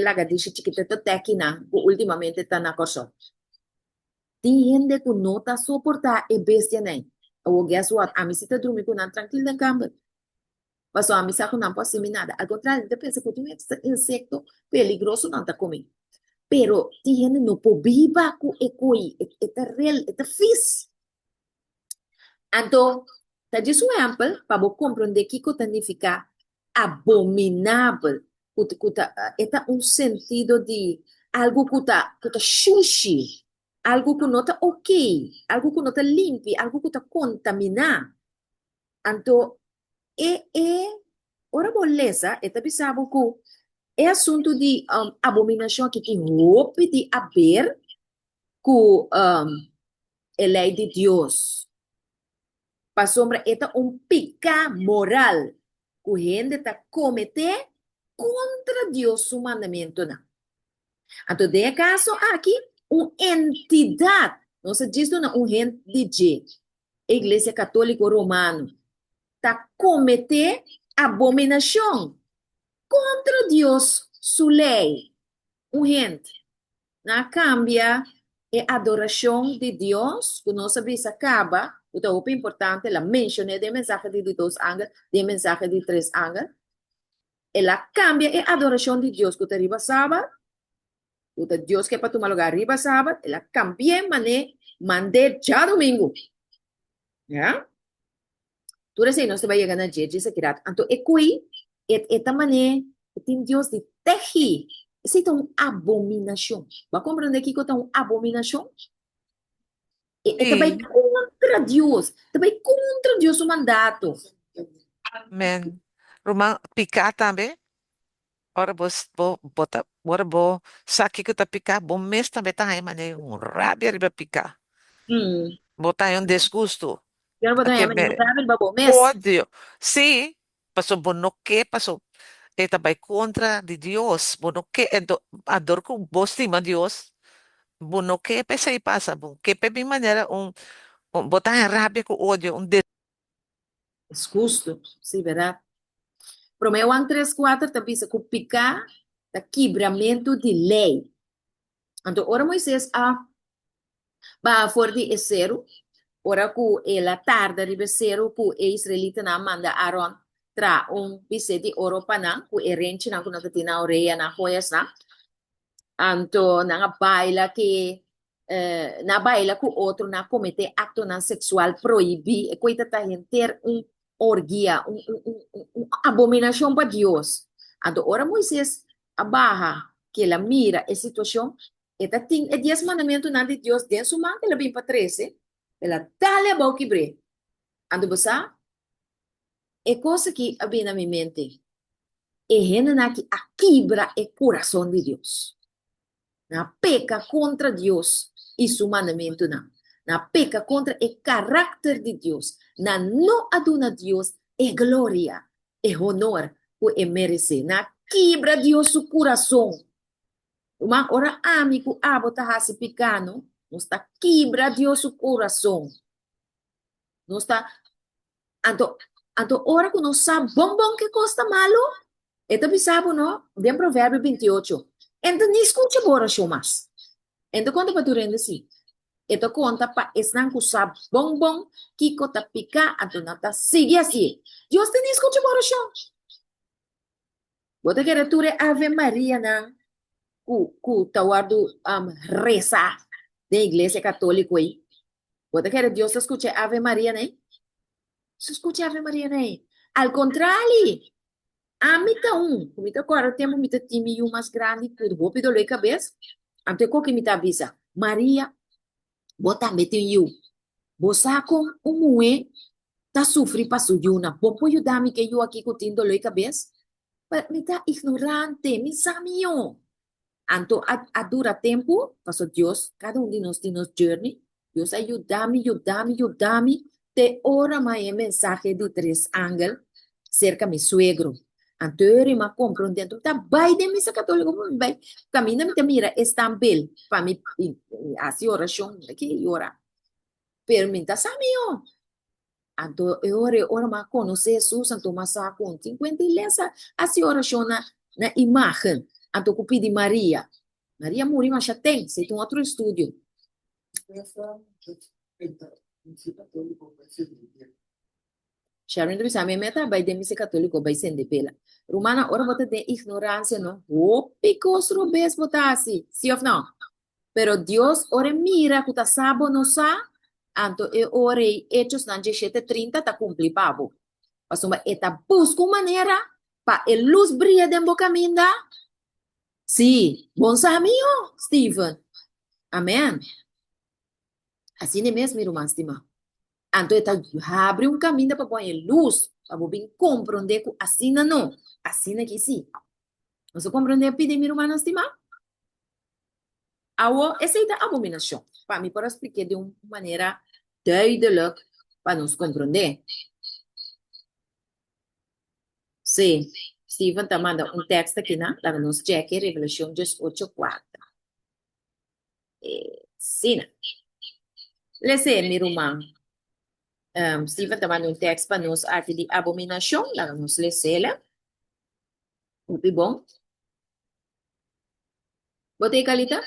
laga di chiquita tekina, ultimamente tá na corso. Tem gente que não tá suportar e bestia nem. Ou guess what? A mim se tá dormir com não tranquilo na cama. Mas a mim sabe que não pode ser nada. Ao contrário, eu penso que tem um insecto peligroso não tá comendo. Pero tem gente não pode viver com ecoi. É real, é fish. Então, tá diz um exemplo para você compreender que significa abominável. É um sentido de algo que tá sushi, algo que não tá ok, algo que não tá limpo, algo que tá contaminado. Então, ora beleza, pensava que é assunto de abominação que tem roupa de haver com a lei de Deus. Para sombra, é pecado moral que a gente está cometendo contra Deus, o mandamento. Então, de caso, aqui, uma entidade, não se diz um gente de Igreja Católica Romana, está cometendo abominação contra Deus, sua lei. Um gente, na cambia, é adoração de Deus, que nossa vida acaba, o que é importante, ela menciona de mensagem de 2 ángeles, de mensagem de 3 ángeles, ela cambia é adoração de Deus, que te arriba sábado, o que Deus que para tomar lugar arriba sábado, ela cambia mané, mande já domingo. Ya? Tu sei, nós vai chegar na dia, diz aqui, então, é coi, é mané, tem Deus de terri, isso é uma abominação. Vai compreender que é uma abominação? É também Sim, contra Deus. Também contra Deus o mandato. men. Rumang picar também. Ora ora saki que tá picar, bom mês também tá aí, mané, rabia riba picar. Botar um desgosto. Eu não vou dar Aqui, uma nenhuma para babo mês. ódio. Sim, passou bonoque, passou. É também contra de Deus. Bonoque, adoro que você estima Deus. Bonoque, pensa e passa, bom. Que pe minha maneira, botar em rabia com ódio, É justo, sim, verdade. Pero meu 3:4 também se picar da quebramento de lei. Então, ora Moisés va for de zero. Ora que la tarde de zero, que israelita na manda Aaron tra pise de oro pana, que renchi na kuna katina oreia na hoyas na. Anto na baila que na baila que outro na comete acto na sexual proibir, e coita ta ter orgia, abominação para Deus. Anto ora Moisés abaja que ela mira a situação, eta ting e 10 mandamentos na de Deus den suma que ela bem para 13, ela dale a boca bre. Anto basa é coisa que abina na minha mente. É gente na que aquibra o coração de Deus. Na peca contra Deus e seu mandamento na peca contra o caráter de Deus, na não aduna Deus é glória, é honor que é merece, na quebra Deus o coração. Uma hora amigo abota hasi picano, nos está quebra Deus o coração. Nos está anto hora que nós sabe bom que custa malo, então pensava não, de Provérbio 28. Então nem escuta agora mais. Então quando vai durando assim, então conta para esnan que sabe bom que cota pica, então nata sigue assim. Deus tem escuta agora show. Bota que reture Ave Maria na ku tawardo reza da igreja católica aí. Bota que Deus escuta Ave Maria né? Se escuta Ave Maria né? Al contrário, a mita comita agora temos mita time mais grande por roupa do lei cabeça. Ante ko que mita avisa, Maria, bota metem you. Bosa com mue tá sofri passo yuna. Bom po yudami que eu aqui curtindo lei cabeça. Mas mita ignorante, mi samio. Anto a dura tempo, passo Deus, cada de nós tem nos journey. Deus ayudame. Te ora mai mensagem de 3 ángeles cerca mi suegro. Anterior ma compro dentro tá vai de missa católica vai caminha me mira estampel para mi assim oração que ora permita samio Anto ora ma conoce Jesus, anto masa com 50 lesa, assim oração na imagem, anto cupi de Maria. Maria morreu, mas já tem, se tem outro estúdio. Sharon tu bisa meta by dem se católico by sende pela. Romana ora bota de ignorância no. O picos robes botasi. Sí of no? Pero Dios ora mira que ta sabo no sa. Anto e ore hechos nan 17:30 ta cumpli pavo. Pasuma eta busca maneira pa e luz brilha de boca minda. Sí, bom samio, Stephen. Amém. Assim é mesmo, irmã estima. Então, abre um caminho para pôr luz, para você compreender que assim não, assim aqui sim. Você compreende, pedir, minha irmã estima? Essa é a abominação. Para mim, para explicar de uma maneira duidelijk para nos compreender. Sim, Steven está mandando um texto aqui, né? Para nos cheque, Revelação 18:4. Sim, né? Lê, minha irmã. Steven está mandando um texto para nos arte de abominação, para nos ler. Muito bom. Botei, Calita?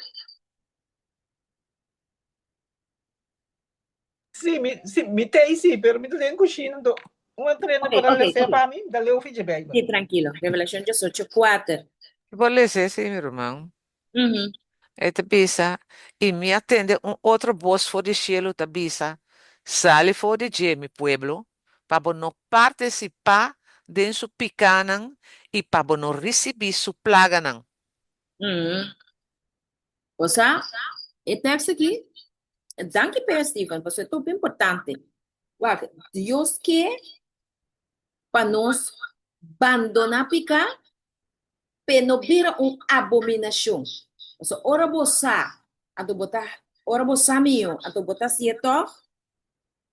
Mi tem sim, pero mi tem coxinando. Um treino Ok, para ok, lecer ok. para mim, dá leu filho bem. Sí, tranquilo. Revelación 18:4. Vou ler esse, meu irmão. Uhum. Esta bisa, e me atende outra voz fora do cielo, ta bisa, sale fora de mi pueblo, para não participar de su picanan e para não receber su plaganan. Uhum. O sea, el texto aqui, danke per Stephen, porque é tão importante. Uau, Deus quer para nós abandonar picar, para não virar uma abominação. O sea, ora você, a tu botar, ora você meu, a tu botar certo,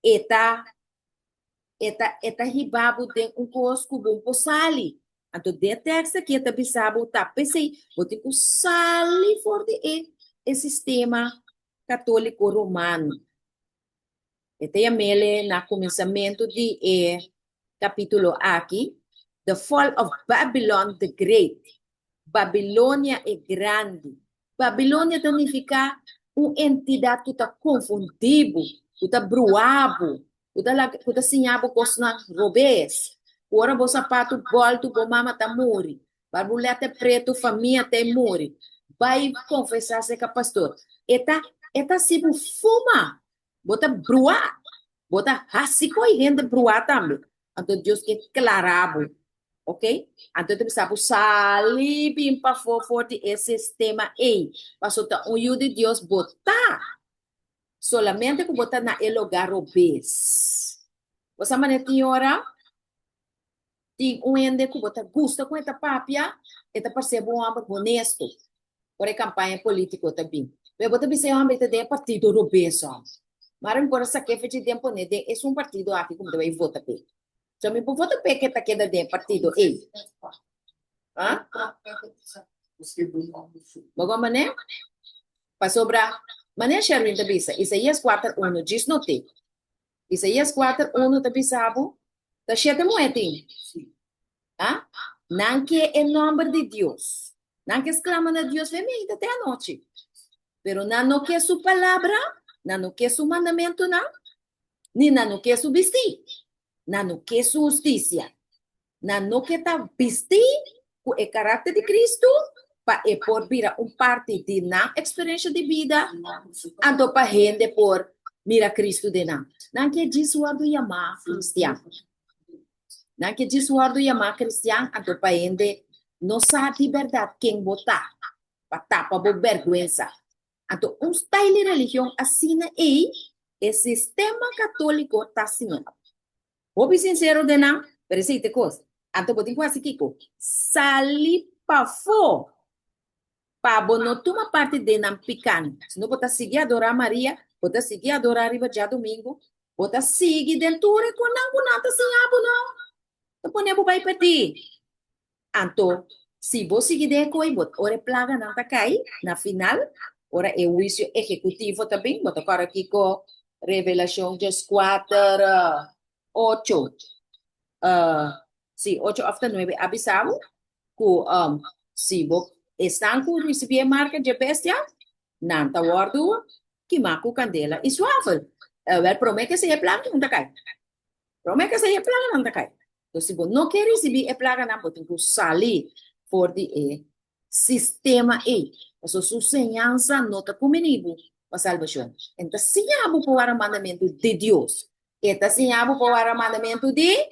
eta hibabu tem cosco bom po sali. Anto de texto aqui eta bisabu tá pensei, bote o sali forte e sistema católico romano. Eta mele na começamento de capítulo aqui, the fall of Babylon the Great. Babilônia é grande. Babilônia significa uma entidade que está confundível, que está bruabo, que está sinhado com os robês. Ora, o sapato volto, o mama está morre. Barbulete preto, família está morre. Vai confessar-se com o pastor. Eta se fuma. Bota bruar. Bota rasicou e rende bruar também. Então, Deus que clarabo. Ok? Então, tu precisa salir bem para forte esse sistema aí. Para um filho de Deus botar. Solamente que botar na lugar obês. Você maneira tem hora? Tem ende que botar gusta com essa papia. Eta percebe um homem honesto. Por a campanha política também. Mas botar bem se homem de partido obês. Mas por essa que fez tempo né? É um partido aqui como vai votar bem. So, may pupunta pa kita keda din partido A. Ha? Bago mané? Pasobra, mané siya rin tabisa. Isaías 4:1, diz no te. Isaías 4:1 tabisabo, ta siya mo eting. Ha? Nanke é nome de Deus. Nanke exclama na Deus, vem me até a noite. Pero não que su palavra, não que su mandamento, não. Ni não que su vestir. Não que su justicia. Não que está vestir com o caráter de Cristo para por vir parte de na experiência de vida, ando para gente por mira Cristo de na. Não que diz o do chamar cristiano. Não que diz o do chamar cristiano, ando para gente não sabe de verdade quem votar, para tapar a vergonha. Então, style de religião assim é sistema católico está assim. Vou ser sincero de não, pero esse coisa. Então, botem quase que sali para fora. Para não tomar parte de não picando. Se não botar seguir adorar Maria, botar seguir adorar riba já domingo, botar seguir dentro com não nada sem abo não. Então, podemos vai pedir. Então, se você seguir de coi, botar ora plaga não tá cai, na final, ora é o juízo executivo também, botar agora aqui com Revelação 4. 8, sí, 8 after 9, avisamos que si vos están con recibir marca de bestia, nanta wardu, que macu candela e suave. Wel, promete que se plan, não tá cai. Promete que se plan, não tá cai. Então, se você não quer receber a plaga, não pode sair for de sistema e a sua enseñança não está comigo para salvação. Então, se abo para o mandamento de Deus, eta se abo para o mandamento de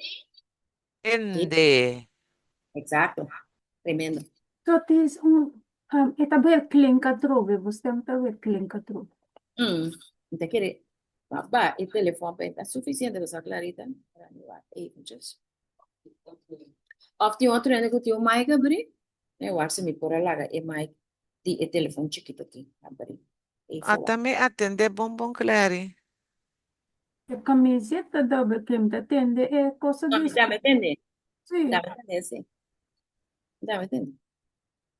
Hindi. Exato. Tremendo. So tis ita verkligen ka tro, vi bestämde verkligen ka tro. Então, querer. Babá, o telefone é suficiente para essa clarita. Of die outro ano que o mic abrir, eu acho que me por lá é mic de telefone chiquito aqui abrir. Atame atende bonbon clari. E camiseta da verkligen te tende é coisa Não, disso. já me entende? Sim. Já me entende, sim. Já me entende?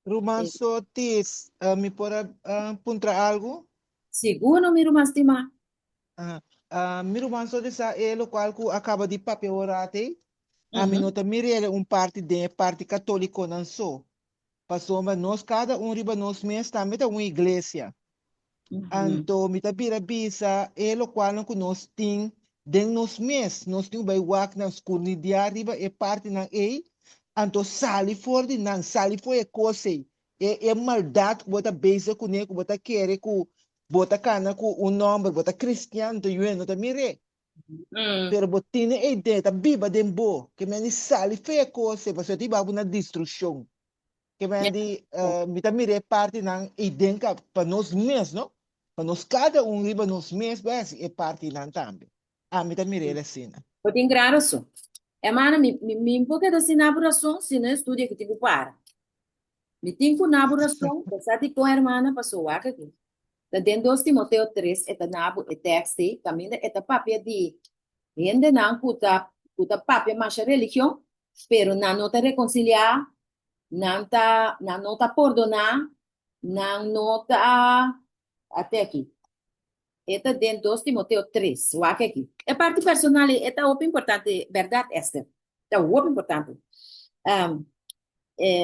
Romanso tis, me pora puntra algo? Seguro, meu irmão, estima. Mi romanso dessa é o qual que acaba de papel orate. A minuta mirele parte de parte católico não só. Passou mas nós cada riba nós mesmos também é uma igreja. Então, me tá bira bisa é o qual que nós tem den nós mesmos. Nós tem vai wak na escuro de arriba é parte na ei. Então, sali fora de não sali foi coisa. É maldade que bota base com ele, que bota querer com bota cana com nome, bota cristiano, tu não tá mire. Pero botine a ideia, tá biba dembo, que me ni sali foi coisa, você tem babu na destruição. Que me di, me tá mire parte na ideia para nós mesmos, não? Para nós cada riba nós mesmos, é parte na também. Me tá mire assim. Eu tenho graça. É, mano, me pouca da sinabração, se não estuda que tipo para. Me tenho com nabração, pensar de com a irmã passou aqui. Da dentro de Timoteo 3, eta nabu e texto, também eta papel de gente não cuta papel mais religião, pero não nota reconciliar, não nota perdonar, não nota até aqui. Eta dentro de Timoteo 3, o aqui. É parte personal, eta o importante, verdade, Esther. É o importante.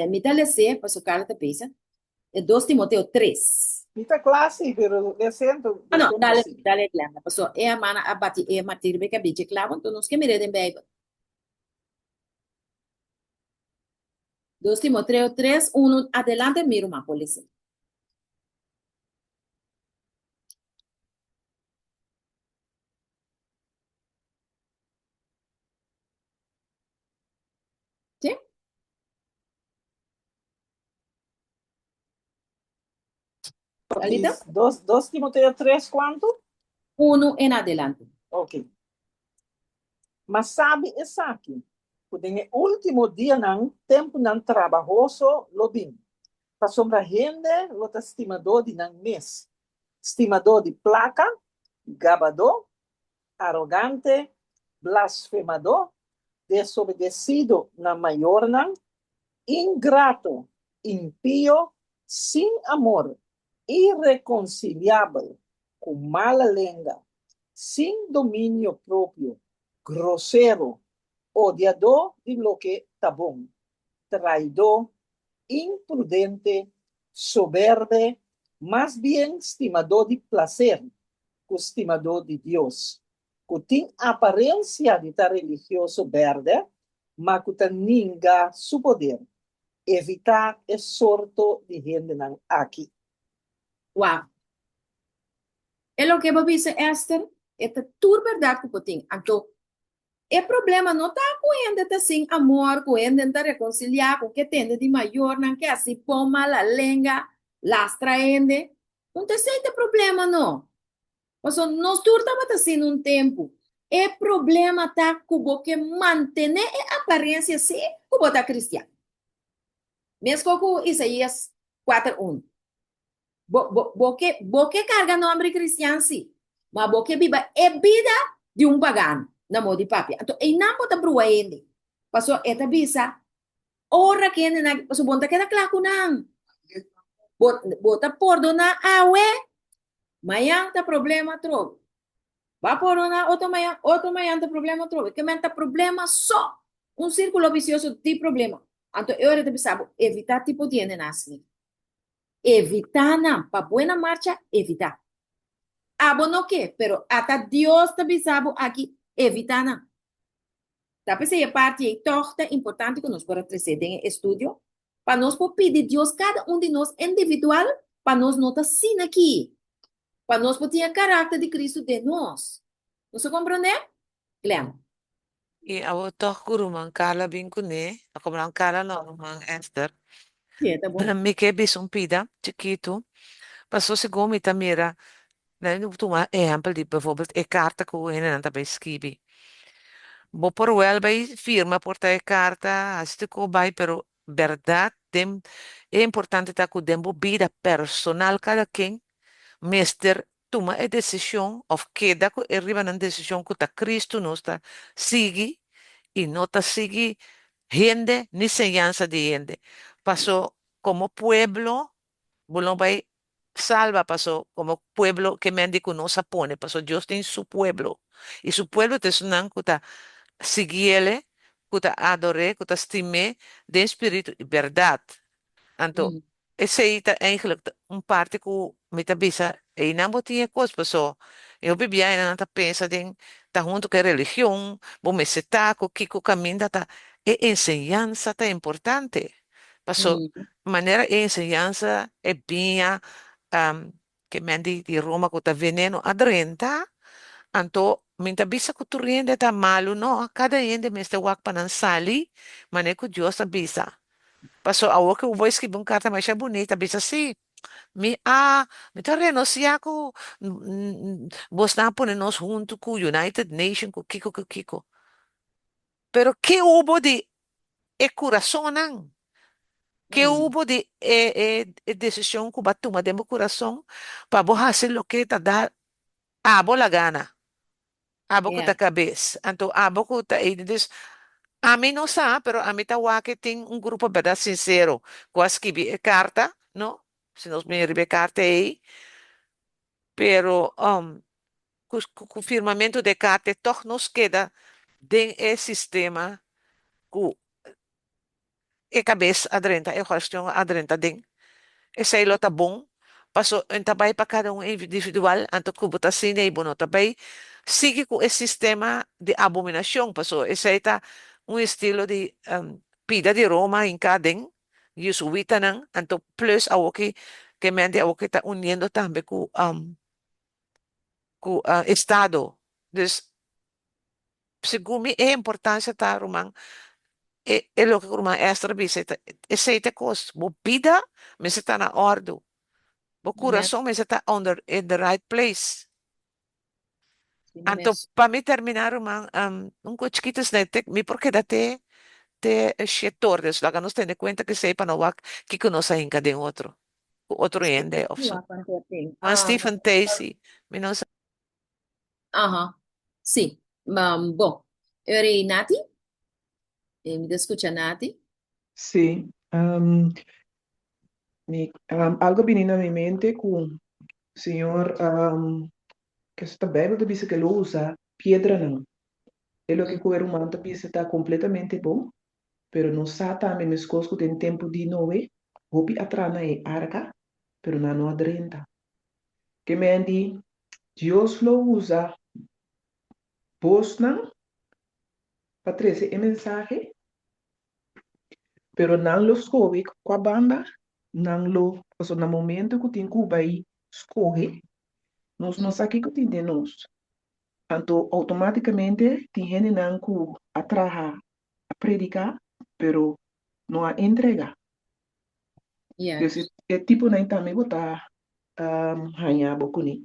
Me dá licença, para o cara da peça. É 2 Timoteo 3. Mita classe, pero decento. No, dale, Glenda. Pasó, mana abati, matir beka biche clavo, entonces nos que mire de bebe. 2 Timoteo 3, 1, adelante, miro más policía. ¿Sí? ¿Alita? 2 Timoteo 3, ¿cuánto? 1 en adelante. Ok. Mas sabe essa aqui. Porque no último dia, não, tempo não trabalhoso, lo bem. Passou para gente, lo tá estimador de não mês. Estimador de placa, gabador, arrogante, blasfemador, desobedecido na maior não, ingrato, impio, sem amor, irreconciliável, com mala língua, sem domínio próprio, grosseiro, odiador de lo que está bom, traidor, imprudente, soberbe, mais bem estimador de prazer que estimador de Deus, que tem aparência de estar religioso verde, mas que tem ninguém seu poder. Evitar é sorto de gente não aqui. Wow. É o que eu disse, Esther, é tudo verdade que eu tenho. Então, o problema não está com ele, tá sem amor, com ele, está reconciliar, com que tem de maior, não quer assim, poma, la lenga, lastra ele. Não tem esse problema, não. Mas nós estamos assim um tempo. O problema está com você manter a aparência assim, com você cristiano. Mesmo com Isaías 4:1. Você carga nome cristiano, sim. Mas você vive a vida de pagano. Na modo de papi. Então, e não pode provar ele. Passou, esta bisa, ora que ele na, passou, bonta que na claro não. Bota perdonar, mas tá problema troco. Va por una otro mayante problema trove. Que menta problema só. Um círculo vicioso de problema. Então, eu era de pensar, evitar tipo de nasce. Evitar não. Para boa marcha, evitar. Ah, bom, não que, pero até Deus te bisabo aqui, evitar não. Tá pensando a parte é torta importante que nós podemos trazer em estudo, para nós pedir Deus cada um de nós individual, para nós não estar assim aqui, para nós ter o caráter de Cristo de nós. Você compreende? Claro. E a outra kurumang kala binkune, ako lang kala no, mang Esther. Sim, tá bom. Me que bisumpida, chiquito. Passou se gomi tamira. Nee, nu tuma exempel die bijvoorbeeld e carta ko in en bij skibi. Bo por wel bij firma porta e carta, hasta ko bij pero verdad dem é importante ta ku dembo vida personal cada quem, mister toma e decisão of queda ko arriba na decisão ku ta Cristo nos ta sigi e não ta sigi gente ni enseñanza de gente. Pasó como pueblo Bulonbay salva pasó como pueblo que México no se pone, pasó Dios en su pueblo. Y su pueblo te sunan kuta siguiele, kuta adore, kuta estime de espíritu y verdad. Anto, Uhum. esse aí tá eigenlijk um parte que me tá bisa, e não botinha coisa, pessoal. Eu bebia e não tá pensa em tá junto com a religião, bom me setar com que o caminho tá, e ensinança tá importante. Passou, Uhum. maneira e ensinança é bem, que mendi di Roma com tá veneno adrenta, anto, minta bisa ko turiende tá malo, no, cada ende me este wak sali, maneco Dios tá bisa. Passou a outra, eu vou escrever carta mais bonita, bisa assim, me tá renunciar com, vos na pôr nós junto com United Nations, com Kiko. Pero que hubo de coração, não? Que Uhum. hubo de decisão que batuma de meu coração, para vos fazer o que tá dar, a boa gana, a boa É. da cabeça. Então, a boa tá aí, a mim não sabe, pero a mim tá que tem um grupo bem sincero, com as que carta, não? Se nós me receber carta aí, pero com o firmamento de carta, toch nos queda dentro do sistema com a cabeça adrenta, a questão adrenta dentro. Esse aí tá bom, passou em trabalho para cada um individual, anto cubo tá assim, e bom, também sigue com esse sistema de abominação, passou. Esse aí tá um estilo de pida de Roma em cada jesuíta, não? Anto plus a o que mente a o que tá unindo também com Estado. Dus, segundo mim, é importância tá, Roman, é o que o Roman extra dice, esse é coisa, bo vida, mas está na ordem. O Mesmo, coração mas está in the right place. sim, Então, mesmo. para me terminar, um coisa chiquito me porque te setores, lá que nos tendo conta que sei para não que nós ainda de outro ende, of so. Lá, quanto tem? Mas Stephen Tasey, me não Aham. Sim. Bom, eu era Nati, me escuta, Nati. Sí, algo viene a mi mente con Señor, que esta Biblia dice que lo usa piedra no. Es lo que el humano piensa está completamente bom, pero no sabe también es cosa que en tiempo de nove, hopi atrana e arca, pero no adrenta. Que me andi, Dios lo usa, vos no, para traer el mensaje, pero não lo escoge com a banda, não lo, also, no momento que tem Cuba aí, escorre, nós aqui que tem de nós. Então, automaticamente, tem gente não que atraja a predicar, pero não a entrega. Dus Yes. é tipo, nem também botar ganhar bocuni.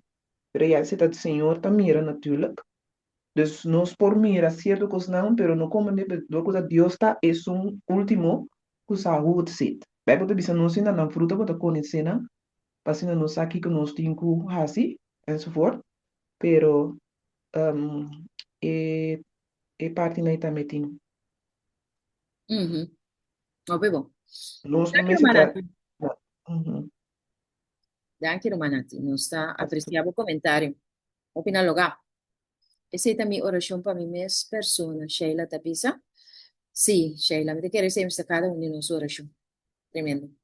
Pero já se tá do Senhor, tá mira, natuurlijk. Dus nós por mira, certo que não, pero não como do que Deus tá, é um último que saúde sit. Bíblia diz não se na fruta bota conhecer, não? Pasina não sabe que nós temos que fazer, e so forth. Pero é parte na também tem. Uhum. Ó, foi bom. Nós não Danke, me se tá. Manati. Danke, Manati. Não está apreciado o comentário. Opina logo. Essa é também oração para mim mesma persona, Sheila Tapisa. Sim, Sheila, me quer sempre cada um de nós oração. Tremendo.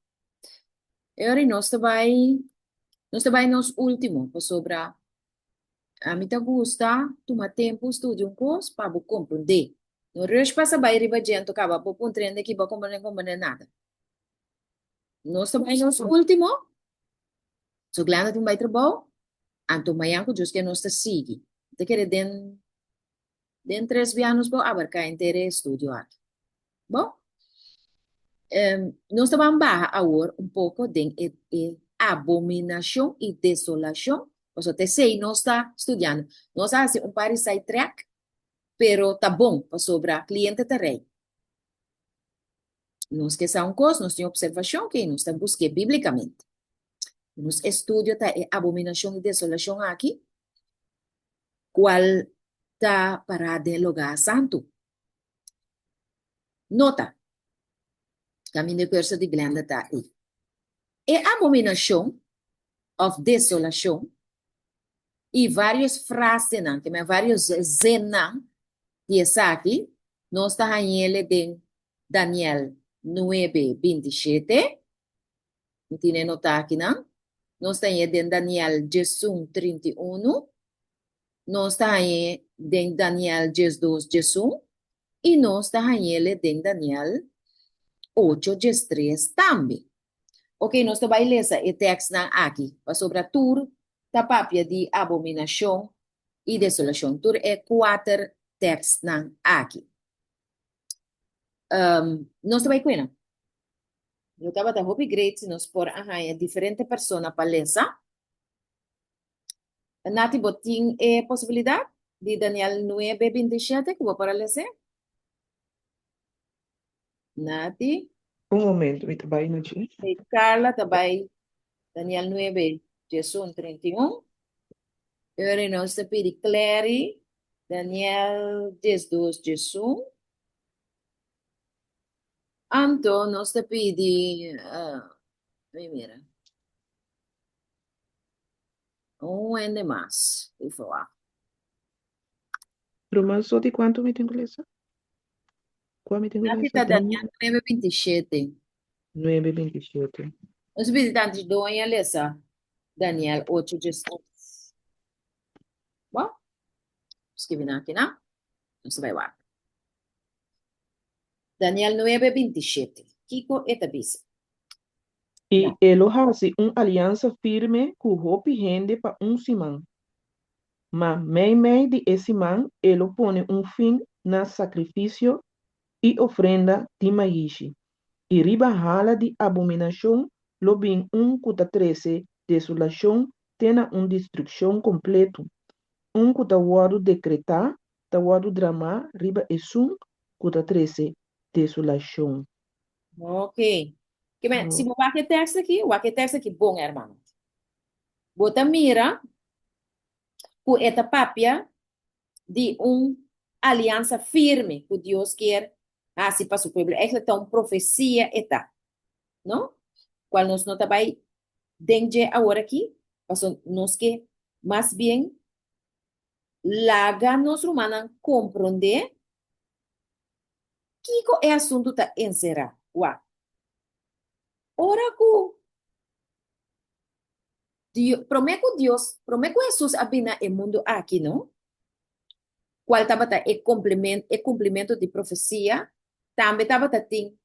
E ora nós vai nos último, para sobrar. A mim tá gusta, toma tempo, estude um curso para compreender. No rush passa vai riba gente, acaba por compreender que vai compreender nada. Nós vai nos último, so glada tu vai trabalho, anto manhã que Deus que nós te sigue. Te quer den 3 anos para abarcar inteiro estudio aqui. Bom, nós vamos barra agora pouco de abominação e desolação. Porque te sei, nós está estudando. Nós fazemos par side track, pero tá bom para sobrar cliente terreno. Nós que são coisas, nós temos observação que nós estamos buscando biblicamente. Nos estudio tá abominação e desolação aqui, qual tá para de lugar santo. Nota, caminho de persa de glenda tá aí. E abominação of desolação e várias frases, que me vários zenan, que é aqui, nós está ele de Daniel 9:27, não tem notar aqui, não? Nós está de Daniel 11:31, nós está de Daniel 12:1, e nós está ele de Daniel 8:3 também. Ok, nós vai ler esse texto aqui, para sobre tur, tapapia de abominação e desolação. Tur é 4 textos aqui. Nós vai cuidar. Eu estava da hobby great, nós por diferente persona para ler. Nati botin é possibilidade de Daniel 9:27 que vou para ler. Nati, Um momento, me trabalho no dia. e Carla também Daniel 9:31. Agora nós te pedi Clary, Daniel 12:1. Anto nós te pedi, mira, ende mais, por favor. Romans só de quanto me tenho que ler? Qual me tenho que Nati ler? tá Daniel 9:27. 9:27. Nós visitantes doia lesa Daniel 8:1. Bom, escrevi aqui, não? Nós vai lá. Daniel 9:27. Kiko etabis. E Não. ele hace aliança firme com o gente para simão. Mas meio de esse man, ele põe fim na sacrifício e ofrenda de maishi. E riba hala de abominação, lobin cuta 13, desolação, tena destruição completo. Cuta wado decretar, ta wado drama, riba cuta 13, desolação. Ok. Que bem, se você quer texto aqui, bom, irmão. Bota mira, com esta papia de aliança firme que Deus quer assim para o povo. É uma profecia, eta, não? Qual nós não vai dentro agora aqui, porque nós que mais bem laga nos romanos compreender que é assunto tá encerrado. Uau. Ora que Deus, promete Jesus abina o mundo aqui, não? Qual estava é cumprimento de profecia, também estava tem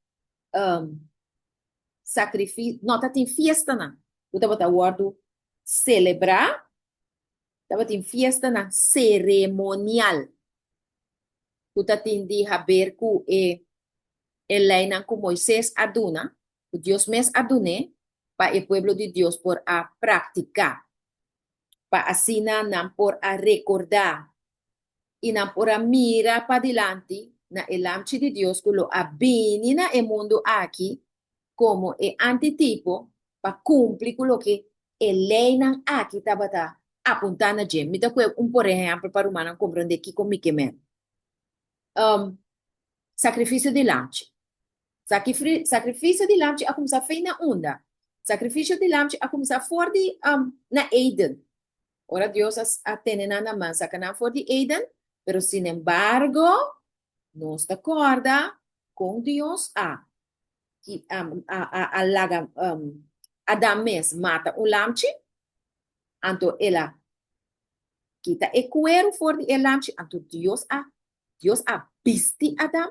sacrifício, não tem festa não. Estava guardo celebrar, estava tem festa na cerimonial. Estava tem de haver com lei na com Moisés aduna, o Deus mes adune para o pueblo de Deus por a praticar, para asina não por a recordar. E não por a mira para adelante na elamche de Deus que lo abini na el mundo aqui como antitipo para cumprir com o que lei na aqui estava apontando a gente. Me dá por exemplo para o humano compreender que como que é sacrifício de lamche. Sacrifício de lamche a começar feina onda. Sacrifício de lamche a começar fora de na Eden. Ahora Dios tiene nada más sacar for the Eden, pero sin embargo, no está acorda con Dios Adam mes mata un lamchi, anto ela kita e cuero for the lamchi, anto Dios bisti Adam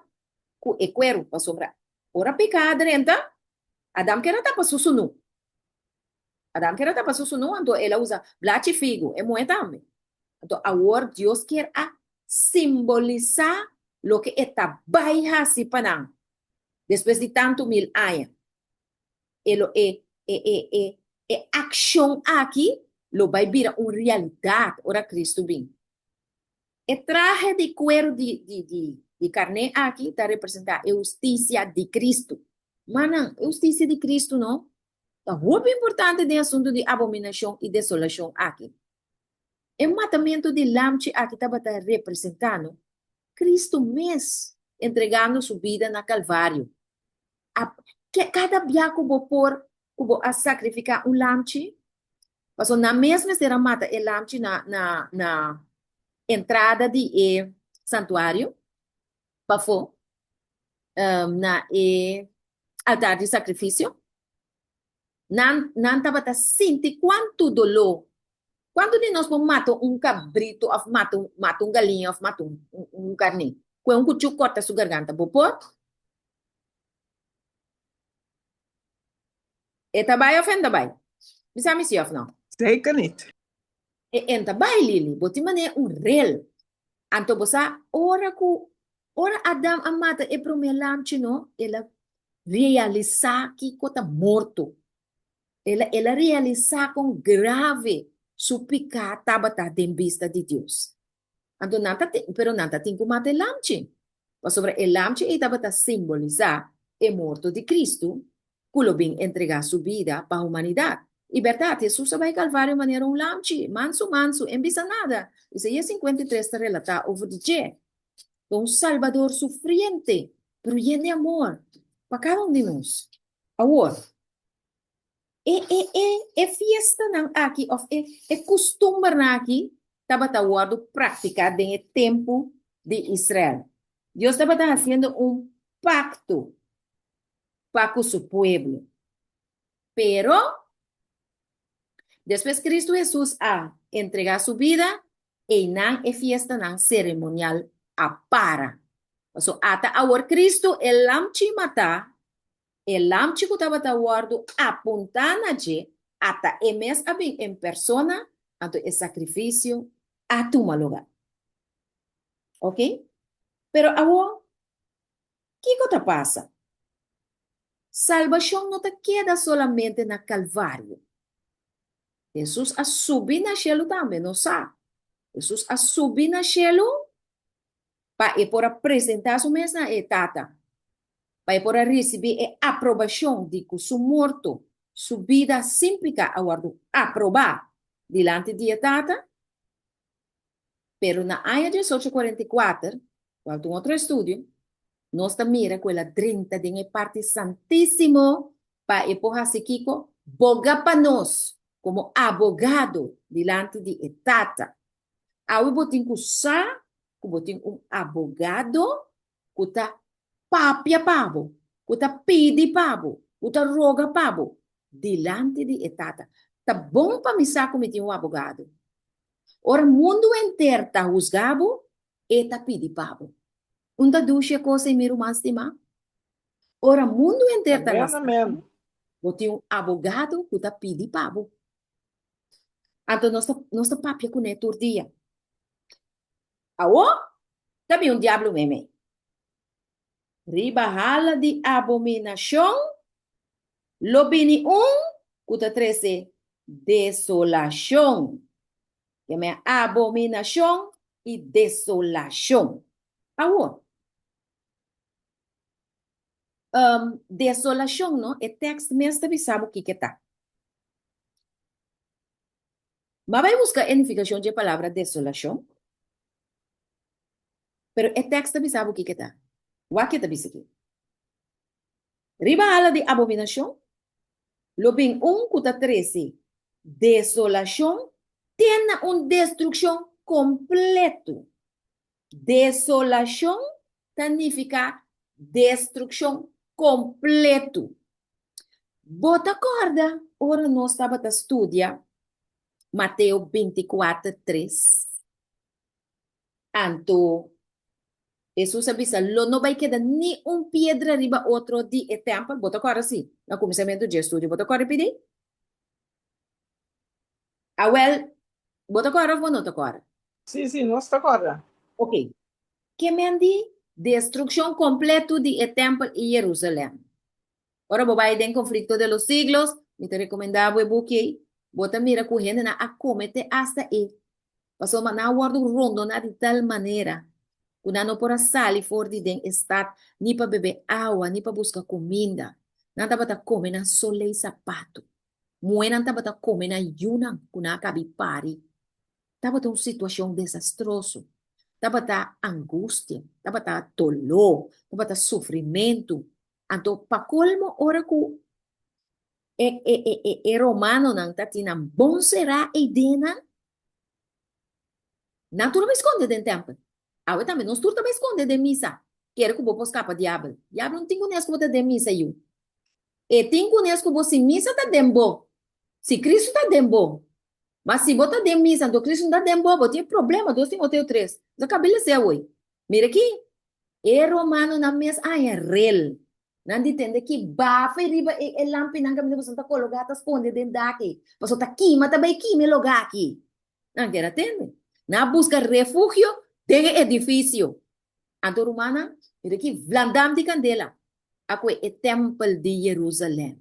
ku e cuero pa sobra. Ora pecado renta, Adam kera tapa susunu. Adam kera tapa susunu, anto ela usa blachi figo, e moe también. Então, agora Deus quer simbolizar o que está baixo se panang. Depois de tanto mil anos. E ação aqui, lo vai virar uma realidade. Ora, Cristo vem. E traje de cuero de carne aqui está representar a justiça de Cristo. Mas justiça de Cristo não. É muito importante no assunto de abominação e desolação aqui. O matamento de lamchi aqui estava representando Cristo mesmo entregando sua vida na Calvário. Que cada dia que vou a sacrificar um lamchi, passou na mesma será mata o lamchi na entrada de santuário, para na altar de sacrifício. Não estava sentindo quanto dolor. Quando nós matamos um cabrito, ou matamos um galinha, ou matamos um carne, com um cuchillo corta sua garganta, popô? E tabai of en tabai? Bisa misi of não? Zeker niet. E en tabai, Lili, boti mane um rel. Anto bosa, ora Adam amata e promelam chino, ela realizar que cota morto. Ela realizar com grave su pecado tabata den vista de Deus. Anto pero nanta tem que matar lamchi. Mas sobre el lamchi e tabata simbolizar o morto de Cristo, culo bem entregar sua vida para a humanidade. E verdade, Jesus vai calvário maneira um lamchi, manso, em bisa nada. Isaías 53 está relata over the jet. Um salvador sufriente, pero lleno de amor, para cada um de nós. Agora, fiesta nang aqui, costume na aqui, estava tawado prática em tempo de Israel. Deus estava fazendo pacto para su pueblo. Pero, después Cristo Jesús entregar su vida, não fiesta nang ceremonial para. So, ata agora Cristo, el lamchi mata, el lamchi que estava tawado apontando ata emes abing en persona, anto el sacrificio a tu lugar. ¿Ok? Pero agora, ¿qué cosa pasa? Salvação não te queda solamente na Calvário. Jesus a subir na cielo também, não sabe? Jesus a subir na cielo para por apresentar sua mesma etapa, para por receber a aprovação de que seu morto, sua vida simplica aguardo aprovar diante de etapa. Pero na área 1844, qual um outro estudo, nós mira aquela 30 de parte santíssimo para epoja Kiko boga para nós como abogado diante de etata. Aí botin usar, botin abogado, que tá papia pabo, que tá pedi pabo, que tá roga pabo diante de etata. Tá bom para me saber como tem abogado. Ora mundo inteiro tá juzgado e tá pedi pabo. Unda duše cosa e miru mas de ma. Ora mundo inteiro tá Amém. Boti abogado que tá pedi pabo. Então nós papia com neto dia. Aô? Também diablo meme. Riba hala de abominação. Lobini que tá 13 desolação. Que é abominação e desolação. Aô? Desolação, não? É texto mesmo de sabe o que tá. Mas vai buscar a significação de palavra desolação. Pero é texto de sabe o que tá. O que tá aqui? Riba ala de abominação. Lo bem que tá 13. Desolação tiene una destrucción completo. Desolación significa destrucción completo. Bota corda, ora nós estava a estudar Mateus 24:3. Anto, Jesus avisa, não vai quedar nem pedra riba outro de templo. Bota corda sim. No começamento de estudo, bota corda pedir? Bota corda ou não corda? Sim, nós está agora. Ok. Que mendi? Destrucción completo de templo en Jerusalén. Ahora vos vais en conflicto de los siglos, me te recomendaba el buque, vos te mira cogiendo a comete hasta ahí. Pasó maná guardo rondo na de tal manera, que no por salir fuera de den estar, ni para beber agua, ni para buscar comida. Nada para comer na sole y zapato. Mueran para comer na yuna, kuna cabi pari. Estava uma situação desastrosa. Estava angústia, estava dolor, estava sofrimento. Então, para colmo, ora que romano não está tendo bom será a ideia, não tu não vai esconder dentro do tempo. Agora também, não tu vai esconder de missa. Quero que você escapa diabo. Diabo não tem conhece que você de missa aí. E tem conhece que você missa está dentro. Se Cristo está dentro. Mas se botar de missa, do Cristo não dá tempo, tem problema, 2 Timóteo 3. Já cabelo é hoje. Mira aqui. É romano na mesa, é real. Não entende que bafa e riba e lampi não caminho você tá colocado esconde dentro daqui. Você tá aqui, mas também aqui me lugar aqui. Não quer atender. Não busca refúgio, tem edifício. Anto romana, mira aqui, vlandam de candela. Ako é templo de Jerusalém.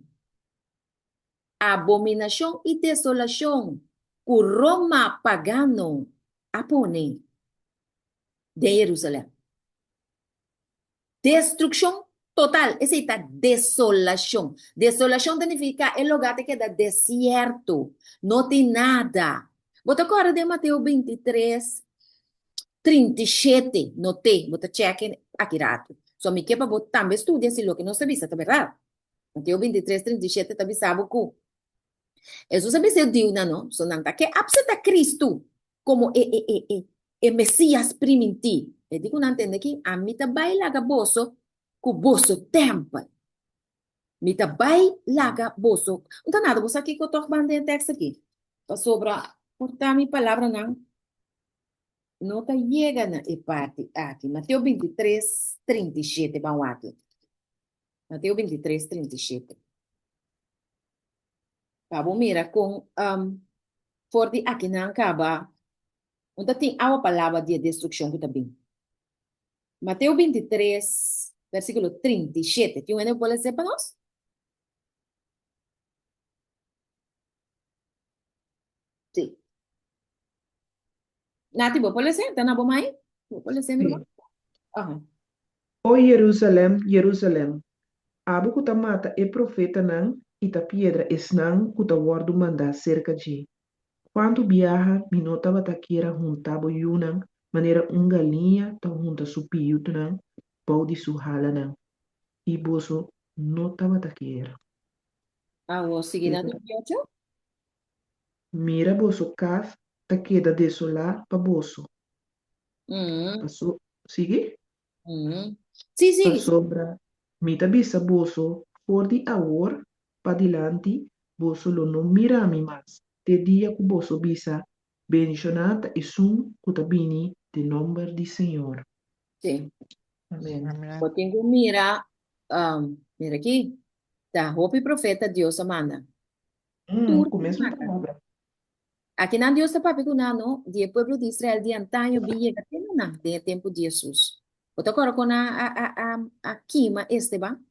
Abominação e desolação. O Roma pagano apone de Jerusalém. Destrucción total, esa es la desolación. Desolación significa el lugar que queda desierto, no tiene nada. ¿Vos te acuerdas de Mateo 23:37? No te, vos te chequen aquí rato. So, mi quepa vos también estudia si lo que no se visa, ¿está verdad? Mateo 23:37 también sabe que Jesús sabe ser Dios, ¿no? Sonanta que absenta Cristo como el Mesías primitivo. E dico não entende que a mita vai laga boso com boso tempo. Mita vai laga boso. Não tá nada, você aqui que eu tô mandando texto aqui. Para sobra, cortar minha palavra não tá chega na parte aqui. Mateus 23:37, vamos aqui. Mateus 23:37. Vamos mira com forte aqui não acaba. Onde tem a palavra de destruição que também. Mateus 23, versículo 37. ¿Quién viene por ese para nós? Sí. Nati, ¿vos puedes ser? ¿Tan abo mai? ¿Vos puedes ser, mi Sí. hermano? Ajá. O Jerusalém, Jerusalém, abu kuta mata e profeta nang, ita piedra es nang kuta wardu manda cerca de. Quando viaja, minota bataqueira juntabo yunang, maneira galinha ta junta su piyuto nang, pau di su hala nang. E boso nota bataqueira. Ah, vos sigue na 38? Mira boso kaf, ta queda desolar pa boso. Mm, Passou, sigue? mm. Sí, Pa sigue. sobra, mita bisa boso, for di awor, pa dilanti, boso lo non mirami mas. Te dia ku boso bisa, benishonata e sum kutabini de nombre di Senhor. Sí. Amém. Amén. Vos tengo mira, mira aqui. Da roupa profeta Deus amanda. Começa uma palavra. Aqui na Deus está papi kunano, dia pueblo de Israel de antaño via na de tempo de Jesus. Outra agora com a quima Esteban,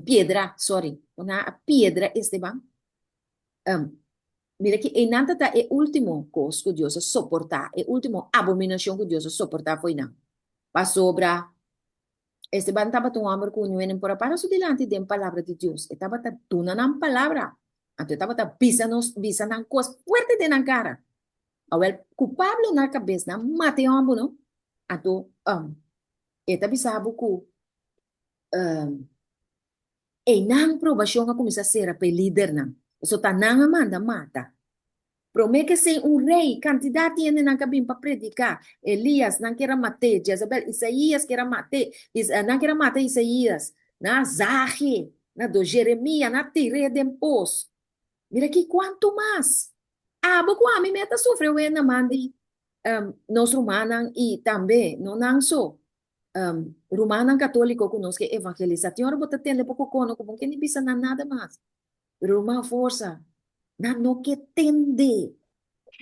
piedra, sorry, com a piedra Esteban. Mira que en nanta tá é último coisa que Deus soportar, é último abominação que Deus soportar foi não. Pa sobra Esteban estava tão amor com o por para su delante de palavra de Deus. Estava tá tuna na palavra. Então estava tá bisa na coisa fuerte de na cara. Awel culpable na cabeça, mate ambo no. Então, eta bisabo ku e nang provação a começar a ser para líder não. Isso tá nang amanda mata. Promete que ser un rey, cantidad tiene na cabin para predicar. Elías, não quer matar, Jezabel, Isaías quer matar, não quer matar Isaías, na Zahe, na do Jeremias, na tire de pos. Mira aqui quanto mais. Ah, boco a mim meta sofreu na mandi nós romanos e também não só romano católico conosco evangelização, bota tende pouco cono como que nem bisa na nada mais. Pero uma força, não que tende.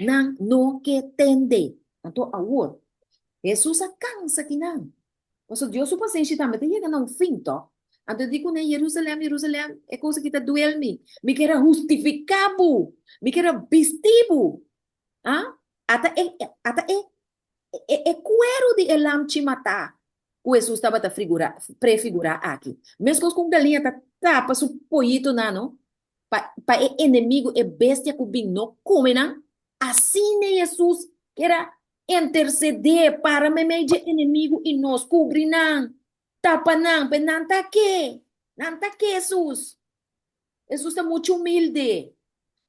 Nang no que tende. Então, agora, Jesus cansa que não. Mas Deus o paciente também tem que não fim, to. Então, digo, né, Jerusalém, é coisa que tá doendo me. Me quer justificar, bu. Me quer vestir, bu. Ah? Até cuero de elam te matar. O Jesus estava a prefigurar aqui. Mesmo com galinha tá para su pollito, não? Para inimigo e bestia que bem não come, não? Assim Jesus quer interceder para me meio de inimigo e nos cobrir, não. Tapa não, mas não tá aqui. Não tá aqui, Jesus. Jesus é muito humilde.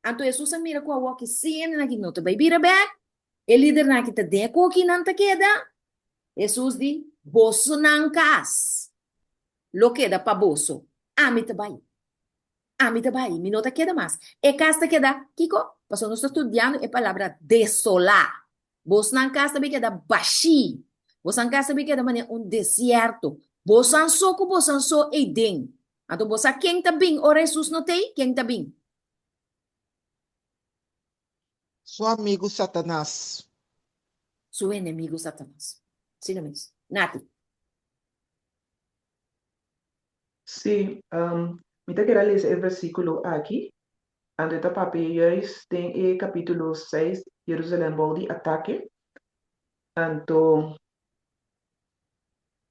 Então, Jesus mira com a walk cena aqui, não te vai vir back. O líder na kita deko aqui não tá queda. Jesus di, boso não cas. Lo queda pa boso. Ami te vai. Ami te vai. Mi nota queda mais. E casta queda, Kiko, paso nós estudando a palavra desolar. Boso não cas também queda baixi. Boso não cas também queda mané um deserto. Boso não soco, boso não so Eden. Então, boso quem tá bem? Ora Jesus não tem? Quem tá bem? Seu amigo Satanás. Su inimigo Satanás. Siga mesmo. Nati. Sí, mira que era leer el versículo aquí, ando esta papi juist tem capítulo 6, Jerusalém body ataque, anto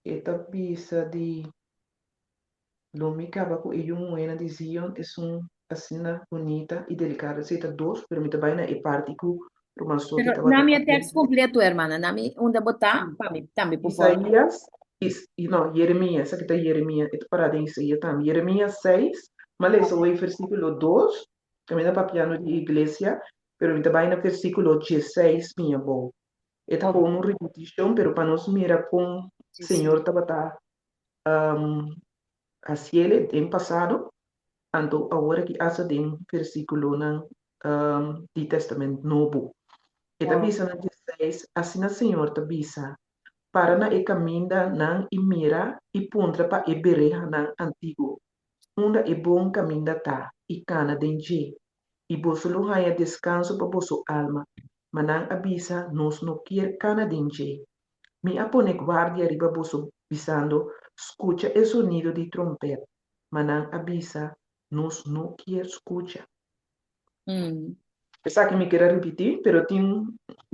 esta pisa de lo me acaba com ele uma de Zion é assina bonita e delicada, cita dos, pero me trabalha e parte com romanço que Pero estava nami é texto completo, hermana. Nami, onde botar, também, por favor. Isaías, não, Jeremias, aqui está Jeremias, é para de Isaías também. Jeremias 6, mas esse é o versículo 2, também dá para piano de igreja, pero me trabalha no versículo 16, minha boa. É Ok. uma repetição, pero para nós mirar com o Senhor estava a cielo em passado, então agora que asa de versículo no Testamento Novo. E tá bisa na 16, assim o Senhor tá bisa para na e caminda nan imira e puntra pa e bereha nan antigo. Unda e bom caminda ta e cana denje. E boso luhaya descanso pa boso alma. Manang abisa nos no kier cana denje. Mi apone guardia riba boso bisando, escucha el sonido de trompeta. Manang abisa nos no kier escucha. Esa que me quiera repetir, pero tiene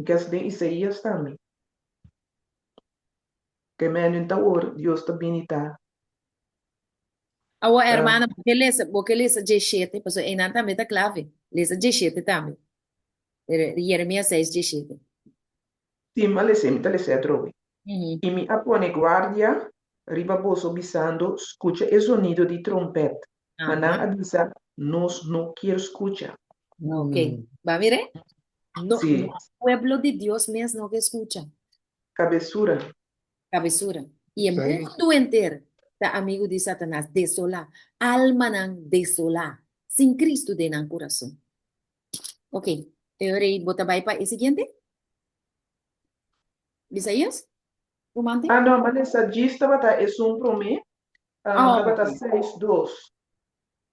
que es de Isaías también. Que me han entawor, Dios está bien y está. Awa, hermana, porque lesa 17, pues aí não também tá clave. Lesa 17 também. Jeremias 6, 17. Sì, ma le semita le sei trovi. E mi appone guardia, riba boso bisando, escucha el sonido de trompeta. Manan avisa, nos no quiero escuchar. Ok. Va, mire. No, Sí, no, pueblo de Dios mesmo não que escucha. cabezura. Cabezura. E o Sim. mundo inteiro tá amigo de Satanás, desolar. Alma não desolar. Sem Cristo dentro do coração. Ok. Eu irei botar vai para o seguinte. Isaías? Romante? Ah, no, ma essa gista bata es un prome, bata Ok. 6-2.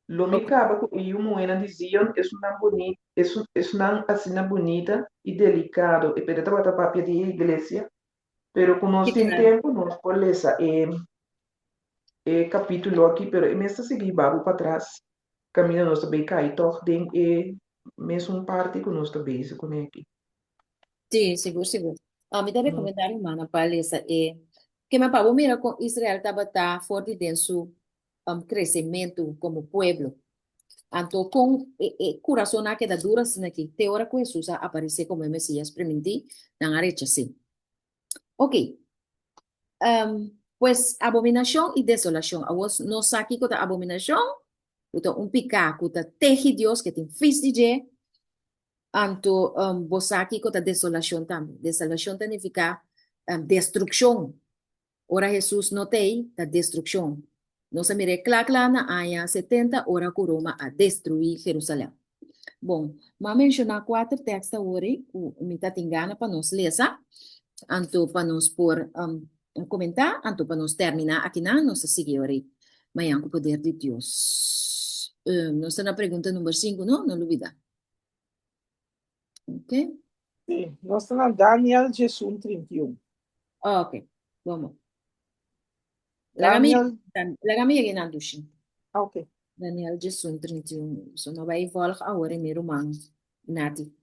Lo me acaba com e uma moeda de Zion es una bonita, es una asina bonita y delicado. E pedeta bata papia de iglesia, pero con nos tem tempo, nos por essa capítulo aqui, pero e mesta seguir babu para trás. Caminho nós também cai, toch, tem mesmo parte que nós também se conecta. Sim, seguro, seguro. Me dá comentário, mana, para essa que me pagou, mira, com Israel estava forte dentro do crescimento como povo. Então, com o coração que dá dura assim aqui, tem hora que Jesus aparecer como Messias, permitir, na área assim. Ok. Pues, abominação e desolação. Vos não sabe que a abominação, então, pecado, que teje Deus, que tem fiz de Anto bosaki ko ta desolación también. Desolación significa destrucción. Ora Jesus notei ta destrucción. No se mire clacla na aya 70 ora ku Roma a destruir Jerusalém. Bom, mas mencionar quatro textos hoje, me tá tingana para nós ler, anto para nós por comentar, anto para nós terminar aqui na nossa seguidora. Amanhã com o poder de Deus. Nós estamos na pergunta número 5, não? Não duvida. Ok? Sim, nós estamos na Daniel 31. Ok, vamos. Daniel, Lagami aqui na ducha. ok. Daniel 31. So, nós vai voltar agora em Romano. Nati.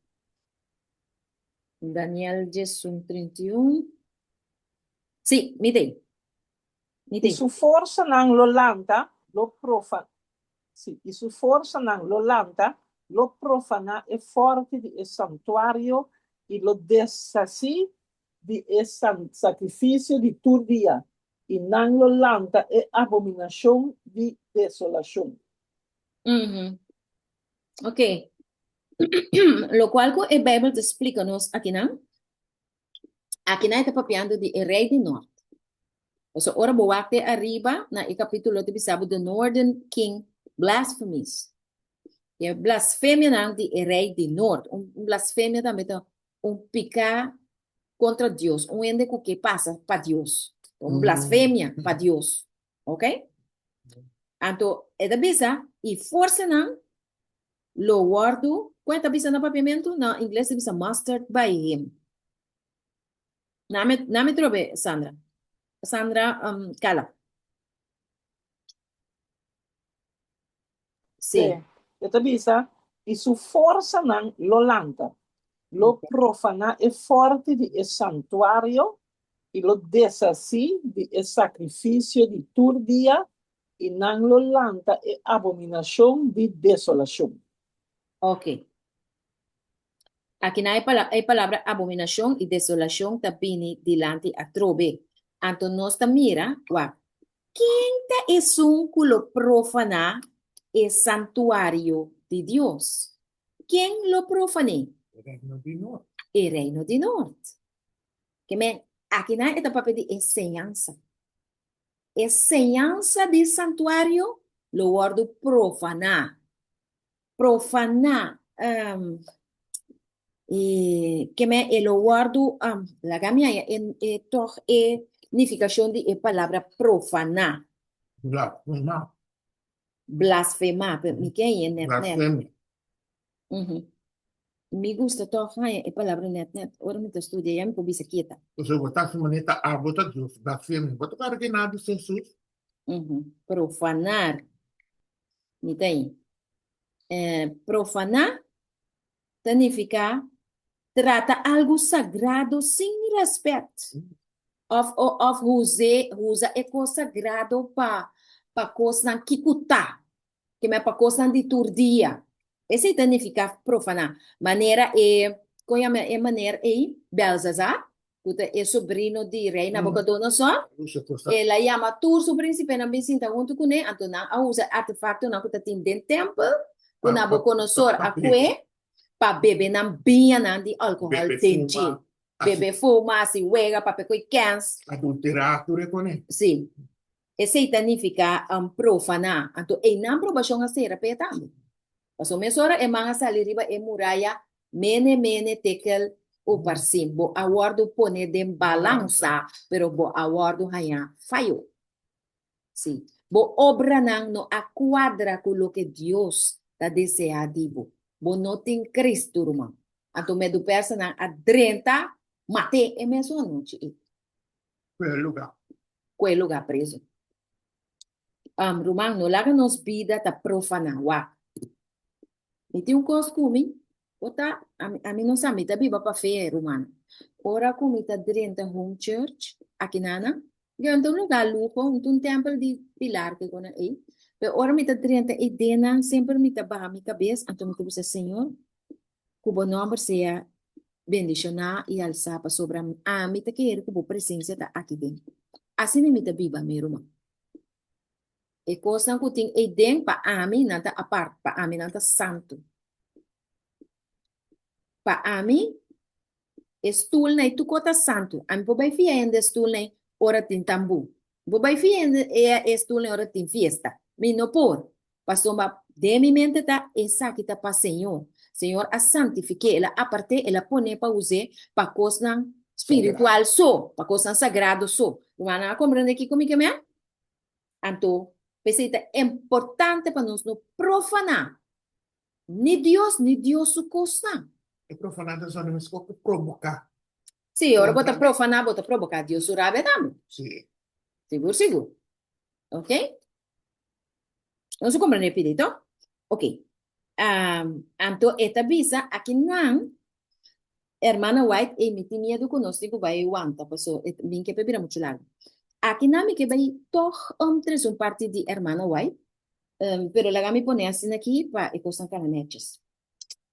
Daniel 31. Sim, me dei. E su forza ng lolanta, lo profana. Sì, e su forza ng lolanta, lo profana è forte di santuario e lo desasì di sacrificio di turdia. E nang lolanta è abominazione di desolazione. Ok. Lo cual el Bible te explica nos aquí, ¿no? Aquí está papiando de el rey del norte. O sea, ahora boate arriba, na el capítulo te bisabo the Northern King blasphemies. Y blasfemia nan de el rey del norte. Un blasfemia también un picar contra Dios. Un ende que pasa para Dios. Un blasfemia para Dios. ¿Ok? Entonces, esta bisa y fuerza nan lo guardo. Cuenta bisa na papiamento? Na inglés bisa mastered by him. Name trove, Sandra. Sandra Cala. Sì. Ito bisa, e su forza ng lolanta, lo profana è forte di santuario e lo desasì di sacrificio di turdia e nang lolanta è abominazione di desolazione. Ok. Aquí no hay palabra abominación y desolación también delante a trove. Entonces, mira, ¿quién es un culo profana el santuario de Dios? ¿Quién lo profane? El reino del norte. El reino del norte. Aquí no hay papel de enseñanza. Enseñanza del santuario lo guardo profana. Profana. Que me lo guardo la gamia toch significación de palabra profana. Blasfema. Blasfema, pero me quedé en net. Blasfemia. Me gusta toch palabra net. Ahora me estudia ya me puedo ser quieta. Você botar se maneta a botar Deus, blasfemia. Bota cara que nada de Jesus. Profanar. Me tem. Profanar significa trata algo sagrado sem respeito. Of usa é coisa sagrado para coisa que cuta, que é para coisa de turdia. Esse significa profanar. Maneira qual é a maneira Belsazar, que é sobrinho de rei Nabucodonosor. Ela chama turso príncipe na visita junto com ele, então a usa artefacto na que tem dentro templo, que Nabucodonosor aque para beber na binha de álcool dentro. Bebe fuma, se juega, para pegar cans. Adulterar, tu reconhece? Sim. Esse significa profanar. Então, não aprovação a ser repetado. Mas o mesmo é manga salir riba e muralha, mene tekel o parsim. Bo aguardo pone de balança, pero bo aguardo haya fallo. Sim. Bo obra no acuadra com o que Deus está deseando. Bo não tem Cristo, irmão. Então, me do persona a 30, matei é mesmo noite. Quel lugar preso. Romano, lá que nos vida tá profana, e tem costume, a mim não sabe, tá biba para fé, Romano. Ora como tá dentro home church, aqui nana, ganha um lugar lupo, um templo de pilar que quando aí. Pero ora me tá dentro e dena sempre me tá barra minha cabeça, então me dizer Senhor, que o bom nome seja bendicionar e alçar para sobre a mim tá querer que a presença tá aqui dentro. Assim me tá biba, meu irmão. E coisa que tem aí dentro para a mim nada a parte, para a mim nada santo. Pa ami, stoel na tu kota santo. Ami po bay fiende stoel na ora tin tambu. Po bay fiende stoel na ora tin fiesta. Mi no por. Pasoma de mi mente ta esa kita pa Senhor. Senhor a santifique ela aparte ela pone pa use pa cosnan spiritual so, pa cosnan sagrado so. Wana compreende aqui comigo me? Anto, peseta importante para nós no profanar. Ni Deus su costa. E profanando sono mi scopro provoca. Sì, ora bota profanar, bota provocar Deus su rabe damo. Sì. Seguro, seguro. Ok? Non si comprende pedito? Ok. Anto eta bisa aqui não hermana White e mi tinha do conosco vai wanta, passo min que pebira muito largo. Aqui não me que vai toch tres un parte de hermana White. Pero la gami pone assim aqui para e costan cananetes.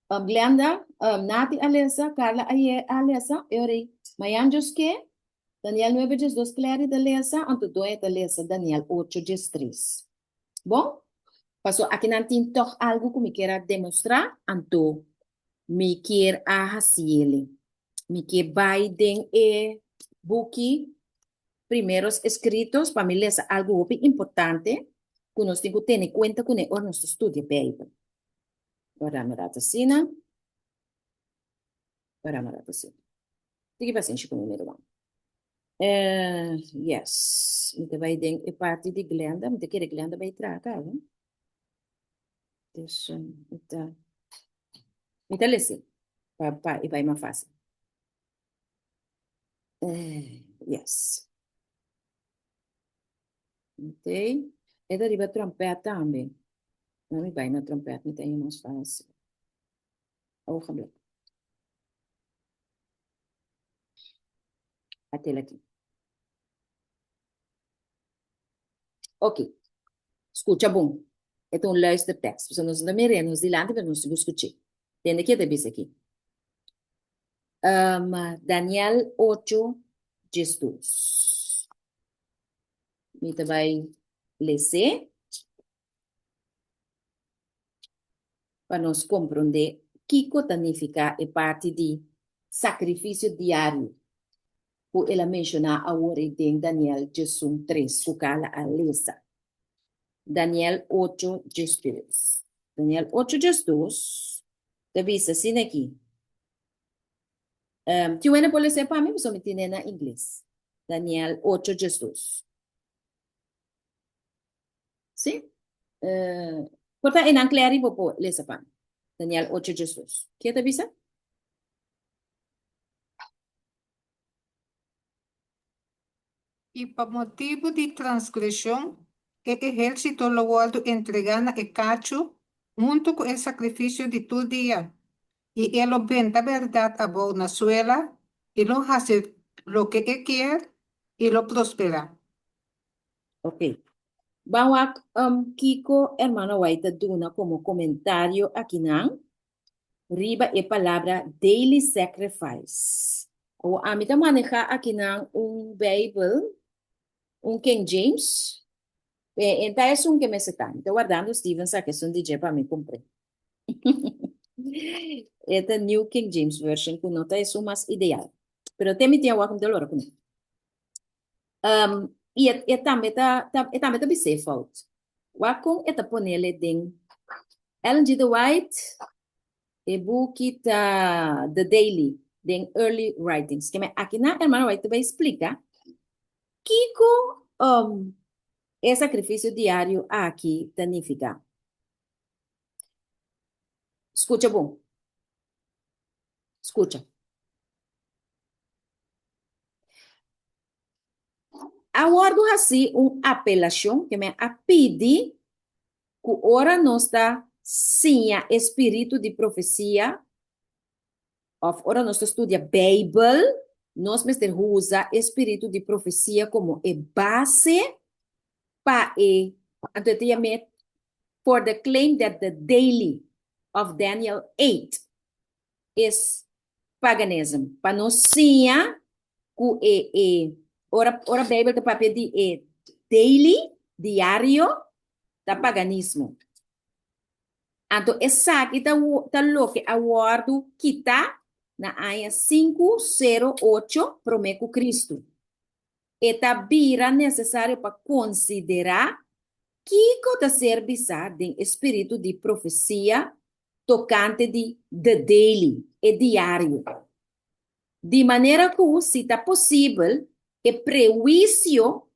Glenda, Nati Alessa, Carla Alessa, Euri, Mayan Joske, Daniel 9:2, Clary da Alessa, Anto 2 da Alessa, Daniel 8:3. Bom? Passou aqui não tem toch algo que me queira demonstrar, Anto, me quer a ele. Me quer Biden e Buki, primeiros escritos, para me ler algo importante, que nós temos que ter em conta com o nosso estudo Bíblia. Agora, me dá assim, né? Agora, me dá assim. Tem que paciência com o número 1. Yes. Então, vai ter a parte de Glenda. Então, que Glenda vai tratar, né? Deixa eu... Então, ler assim. E vai mais fácil. Yes. Ok. E da riba trompeta também. Não me vai na trompeta, me tem mais fácil. Ogenblik. Até aqui. Ok. Escuta bom. Então, luistertekst. We zullen ons ermee rennen, ons die laten we ons escuchar. Tiene que te dice aquí. Daniel 8:2. Mita vai ler para nós compreender que significa a parte de sacrifício diário. Por ela mencionar a origem Daniel 3, que cala a lesa. Daniel 8:2. Daniel 8:2. Te visa assim aqui. Tu ainda pode ser para mim, mas eu me tenho em inglês. Daniel 8:2. Sim? Portanto, em inglês, eu vou ler para mim. Daniel 8:2. Que te visa? E por motivo de transgressão, o exército louvado entregando o cacho, junto com o sacrifício de todo dia. E ele vende a verdade a boa na suela, e lo hace lo que quer, e lo prospera. Ok. Vamos Kiko, hermano White, duna como comentario aquí, ¿no? Riba e palabra daily sacrifice. O a mí te maneja aquí, ¿no? Un Bible, un King James. Entonces es un que me está guardando Steven, que es un DJ para mí compré. Esta New King James Version, que nota es más ideal. Pero te metí agua con dolor con él. E também tá bem fault. Wakong eta ponele ding Ellen G. White e book ta The Daily ding Early Writings. Que me aqui na hermana White vai explicar Kiko é sacrifício diário aqui significa. Escuta bom. Escuta. Aguardo assim apelação que me pede que ora nós está sim espírito de profecia of ora nós estudia Bible nós mestre usa espírito de profecia como base para anteriormente for the claim that the daily of Daniel 8 is paganism para nós sim que ora Bible que papel de daily diário da paganismo. Então, essa aqui tá lo que aguardo kita na aya 508 promeco Cristo. Eta bira necessário para considerar que está serviçar de espírito de profecia tocante de the daily, diário. De maneira que, se está possível, prejuízo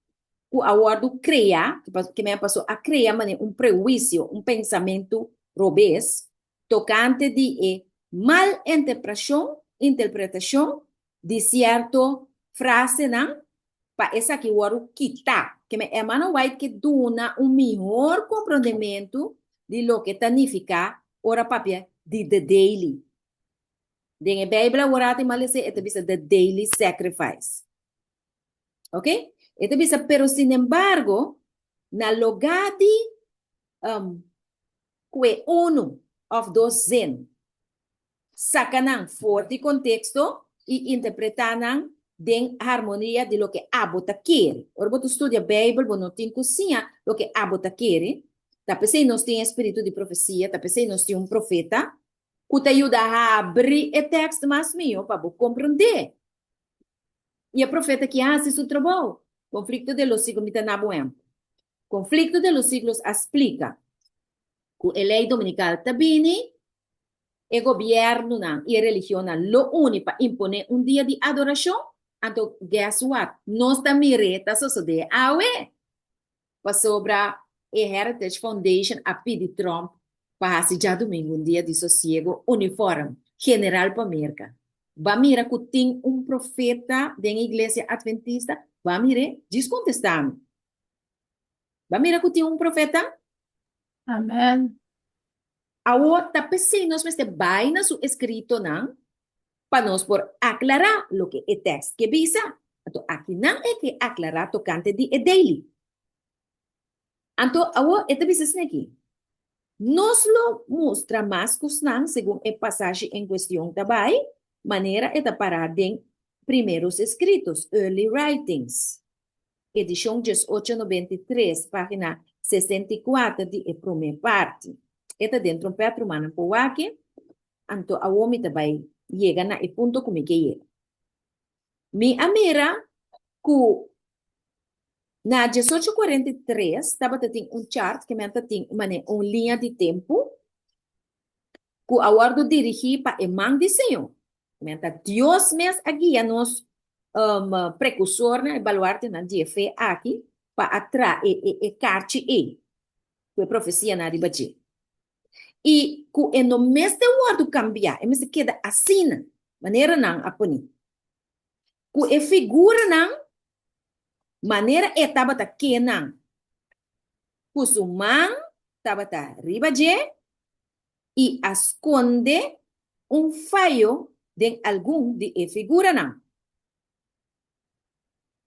que aguardo criar, que me passou a criar prejuízo, pensamento robês, tocante de mal interpretação de certa frase, não? Para essa que o quitar, que me emana vai que dona melhor compreendimento de lo que significa ora papia de the daily. Den Bíblia ora tem mal se bisa the daily sacrifice. ¿Ok? Esta bisa, pero sin embargo, na lugar de que uno of dos zen sacanang forte contexto e interpretanang den harmonia de lo que abota quiere. Ora, você estuda a Bíblia, você não tem cozinha lo que abota quiere. Talvez nós tem espírito de profecia, talvez nós tem profeta, que te ajuda a abrir o texto mais meu para você compreender. E o profeta que hace seu trabalho. Conflicto de los siglos, mita na bueno. Conflicto de los siglos explica que a lei dominical tabini, el gobierno y la religión lo único para imponer un día de adoración. Então, guess what? Nós também reta suceder awe para sobre a Heritage Foundation a pedir Trump para fazer já domingo um dia de sossego uniforme general para América. Vai mirar que tem profeta da igreja adventista, vai mirar descontestando. Vai mirar que tem profeta. Amen. A outra pessoa nós mas vai na su escrito não para nós por aclarar lo que é texto que visa. Então, aqui não é que aclarar tocante de daily. Então, agora, esta visa aqui. Nos lo mostra mais que não, segundo a passagem em questão também, maneira é parar de primeiros escritos, early writings. Edição 1893, página 64 de a primeira parte. Esta dentro de Petro Mano Powake, então, a homem também chega na ponto como que chega. Mi amira que na 1843 estava tendo chart que menta tem uma linha de tempo que aguardo dirigir para o man de Senhor. Menta Deus mesmo aqui nos precursor na baluarte na DF aqui para atrás e carte que profecia na ribaje. E que no mês de aguardo cambiar, e se queda assim, maneira não aponi. Que a figura não, maneira estava ta que não. Que o man estava ta ribaje e esconde falho de algum de a figura não.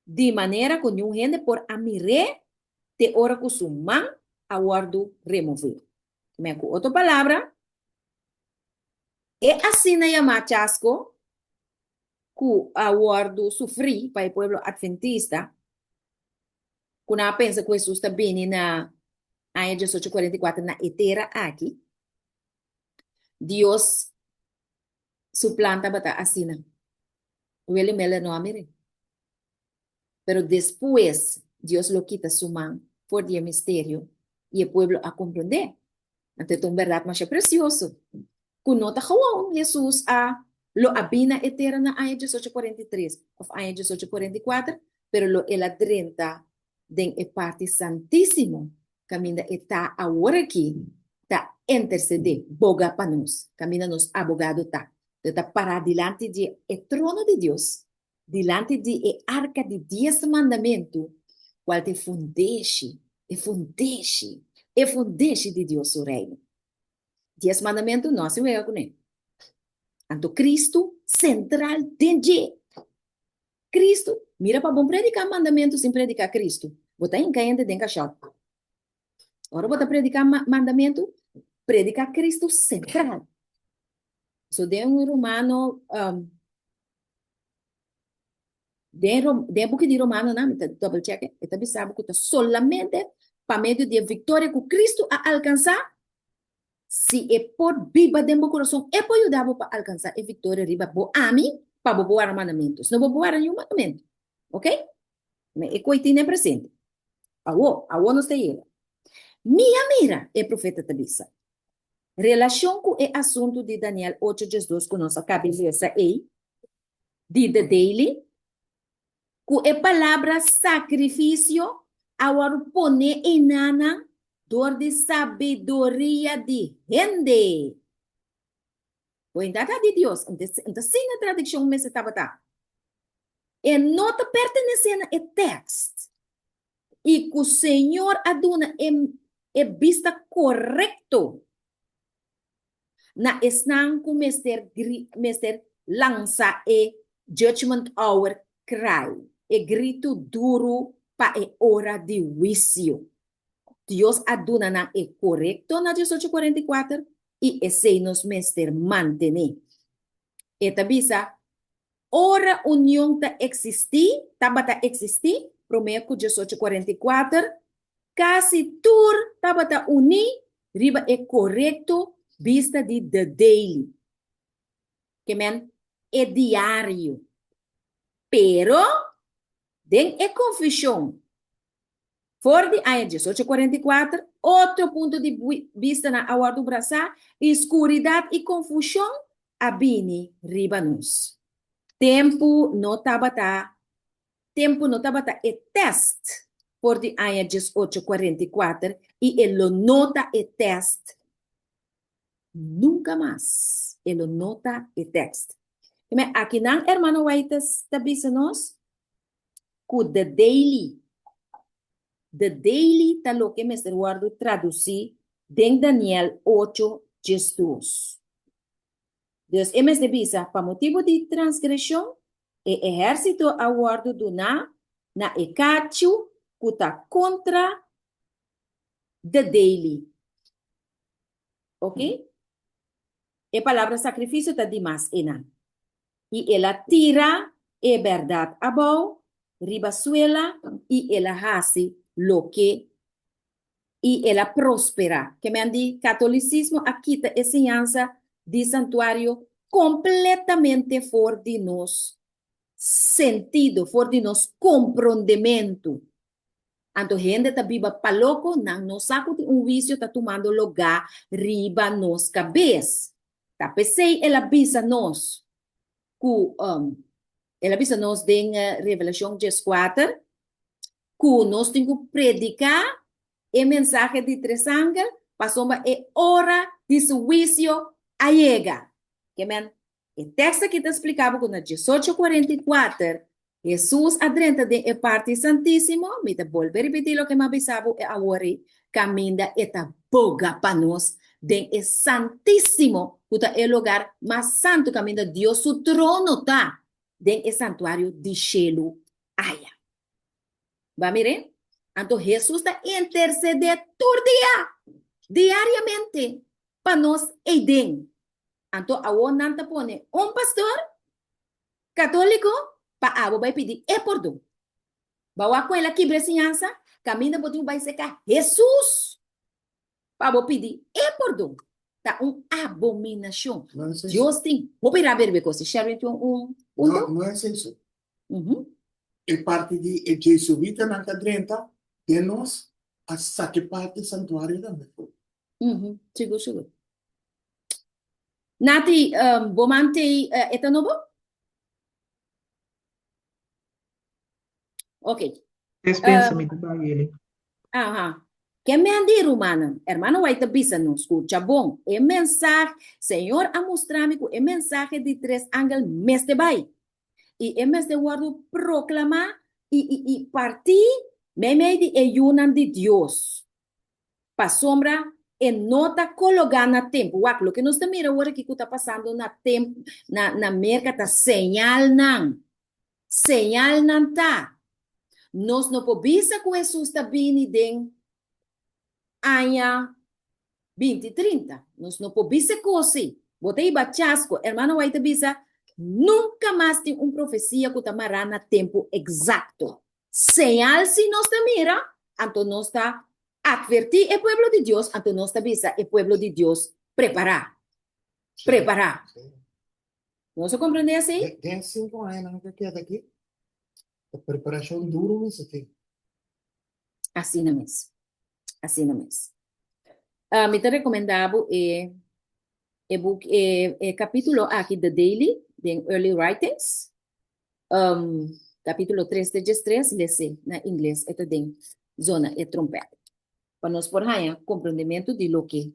De maneira que nenhum gente por amire te ora que o man aguardo remover. Me com outra palavra, é assim na Yamachasco que aguardo sofrer para o povo adventista. Quando a pensa que Jesus está bem na Aya 1844 na etera aqui, Deus suplanta bata assim. Ele me não amire. Pero depois, Deus lo quita su mão por dia mistério e o povo a compreender. Então, verdade, mas é precioso. Kung nota kawaw, Jesus lo abina eterna aya 1843 of aya 1844, pero lo el 30 den e parte santíssimo, caminda está agora aqui, tá interceder, boga para nós, caminda nos abogado tá, está para diante de o trono de Deus, diante de arca de 10 mandamentos, qual te fundeixe de Deus o reino. 10 mandamentos não se vê com ele. Então, Cristo central dentro. Cristo, mira para bom predicar mandamento sem predicar Cristo. Bota em caente dentro da shop. Ora, bota predicar mandamento, predicar Cristo central. So, de romano, de book de romano, não, double check, e também sabe que solamente para meio de vitória que Cristo a alcançar, se é por viva dentro do coração, é para ajudar para alcançar a vitória riba bo ami, para boar mandamentos. Não vou boar nenhum mandamento. Ok? Mas é coisa nem presente. Awo não está aí. Mira, é profeta Tabisa. Relação com o assunto de Daniel 8:2 que nós acabamos de ler aí, de The Daily, com a palavra sacrifício, agora pone enana dor de sabedoria de gente. O indata de Deus, então sem a tradução me estava tá. E nota pertencendo ao texto. E que o Senhor aduna é vista correto na esnan com mester lança e judgment hour cry. E grito duro para a hora de juízo. Deus aduna na é correto na 1844 e esse nos mester mantener. E tabisa, ora união ta existir, tabata existir, Promeco 1844, quase tur tabata uni, riba é correto, vista de The Daily. Que men é diário. Pero, den é confusão. For de aia 1844, outro ponto de vista na awar do braçar, escuridade e confusão, abini riba-nos. Tempo no tabata é teste. Por de aia 1844, e ele nota é teste. Nunca mais. Ele nota é teste. Aqui não, hermano Waitas, tabisa-nos, com The Daily. The Daily tá lo que Mr. Eduardo traduzir em Daniel 8:2. Deus, emes de visa, para motivo de transgressão, o exército aguardo do na ecacho, que está contra The Daily. Ok? A palavra sacrifício está demais, ena. E ela tira a verdade abaixo, ribasuela, e ela hace lo que e ela prospera. Que me andi, catolicismo aqui está ensinança de santuário completamente fora de nós sentido, fora de nós compreendimento. Então, gente está viva para louco, não sabe de vício está tomando lugar riba nos cabeça. Tá pensei, ela avisa nós, ela avisa nós em Revelação 4, que nós temos que predicar o mensagem de três ángeles, passou a hora de juízo a chega. Que men, o texto que está explicado com 18:44, Jesus adentra de parte santíssimo, me te volve a repetir o que me avisava agora, caminha esta boga para nós, de é santíssimo, que é o lugar mais santo, caminha Deus, su trono está, de é santuário de cielo, aya. Va miren? Então, Jesus está intercedendo todo dia, diariamente, para nós eden. Então, a nanta pone pastor católico para abo vai pedir perdão. Bawa com ela que presença, caminha botinho vai secar Jesus para abo pedir perdão. Tá abominação. Deus tem. Vou pegar ver coisa. Share Não é isso. É parte de jesuíta na cadrenta de nós a saque parte do santuário também. Seguro. Nati, vou manter esta novo? Ok. Pensa-me de ele. Que me andi, hermana? Hermana, vai te bisa não escuta bom. É mensagem, Senhor, a mostrar-me que é mensagem de três ángeles mês de bai. E é mês de guardo proclamar e partir, me de ayunan de Deus. Pa sombra, e nota colocar na tempo. Lo que nós estamos mirando agora que está passando na tempo, na merca, tá señal não. Señal não tá. Nós não podemos que Jesus está vindo de ano 2030. Nós não podemos que assim. Botei bachasco, hermano, vai te bisa, nunca mais tem profecia que está marando na tempo exato. Señal se nós te mira, então nós está advertir o pueblo de Deus, então nós te bisa, o pueblo de Deus Preparar. Preparar. ¿No se comprende así? Tem 5 anos que queda aqui. A preparação duro isso aqui. Así no es. Así no es. Me te recomendaba book, capítulo aquí de Daily, de Early Writings. Capítulo 3 de 3, lese na inglês, esto de zona e trompeta. Para nos por aí, compreendimento de lo que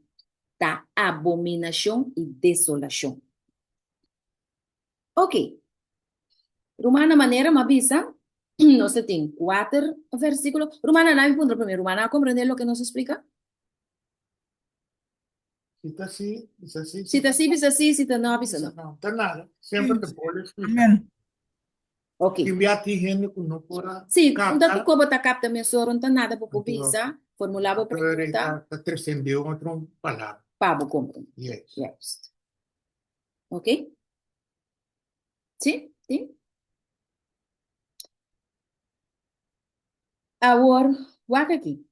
está abominação e desolação. Ok. Romana maneira, me avisa. Nós tem 4 versículos. Romana, não me ponto primeiro. Romana, compreender lo que nos explica? Se tá assim, isso assim. Se está assim, avisa assim. Se está não, avisa não. Não, tá nada. Sempre te pode explicar. Amen. Ok. Enviar ti gente que não pora. Sim, então como está capta mensura, não tem nada para visa. Formular a pergunta. Está transcendeu outra palavra. Para compreender. Yes. Ok? Sim? Sim? Agora, vai aqui.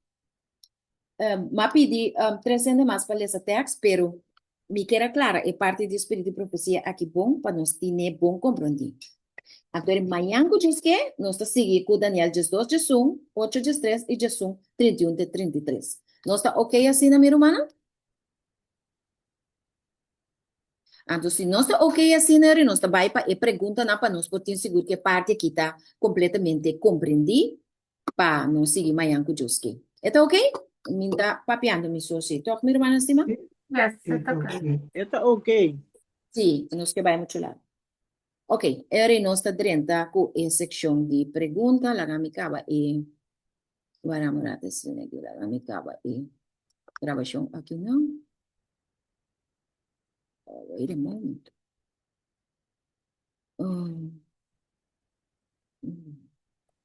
Me pedi 300 mais para esse texto, pero me queda clara, é parte do Espírito de Profecia aqui bom, para nós ter bom compreender. Então, amanhã, que diz que nós estamos seguindo com Daniel 12, 1, 8, 3 e 31, 33. Nós está ok assim, na minha irmã? Então, se nós está ok assim, nós está vai para e pergunta para nós, porque tenho seguro que parte aqui está completamente compreendida para nós seguir amanhã com Deus que. Está ok? Me está papiando me só se. Toca, minha irmã, estima? Yes, está claro. Está ok. Sim, nós que vai muito lá. Ok, era nossa 30 com a secção de pergunta, lá na minha caba e vamos lá, se não é lá na minha caba e gravação aqui não. Wait a moment.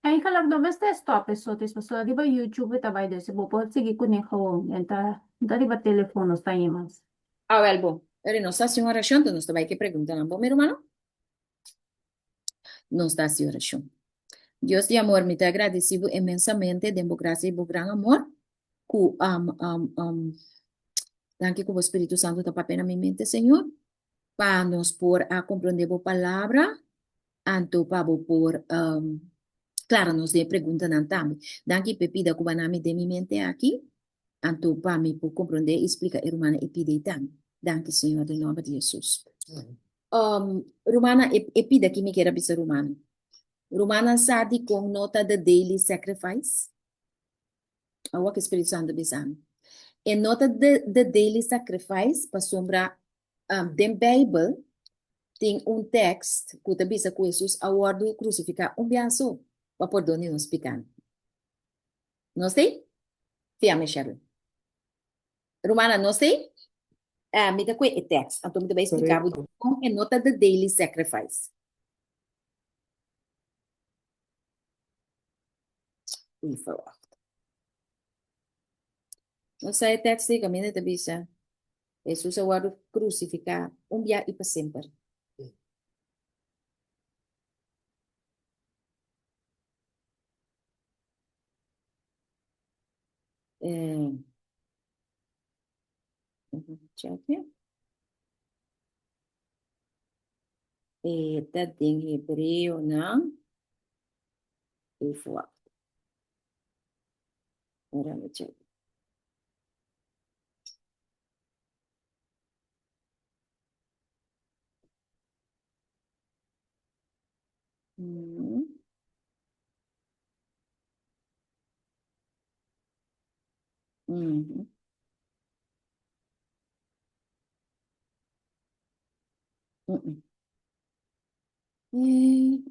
Ay, kalagdo, basta stop so tis so di ba YouTube ita by this bo po sige kunin ko enta di ba telefono sta imas. Ah, well, bom. Era nossa senhora oração, nós também que pergunta, não, bom, meu irmão? Nossa senhora oração. Deus de amor, me te agradecido imensamente, democracia e gran amor, que danke que o Espírito Santo está papel na minha mente, Senhor, para nos por a compreender a palavra, anto para por claro, nos dê pergunta não também. Danke pepida que banami de minha mente aqui, anto para me por compreender e explicar irmã e pedir também. Danke, Senhor, em nome de Jesus. Romana, e pida que me queira bisa Romana. Romana sabe com nota de daily sacrifice. Awa que Espírito Santo bisando. E nota de daily sacrifice, para sombra den Bible, tem texto que te bisa com Jesus awardo crucificar biaso, para poder nos explicar. Não sei? Fiame, Sharon. Romana, não sei? Me dá com o texto. Então, me vai explicar com a nota de daily sacrifice. E falou. Não sei o texto que a minha te bisa. Jesus awardo crucificar dia e para sempre. Check here. Está em hebreu, não? E foi. Agora me check.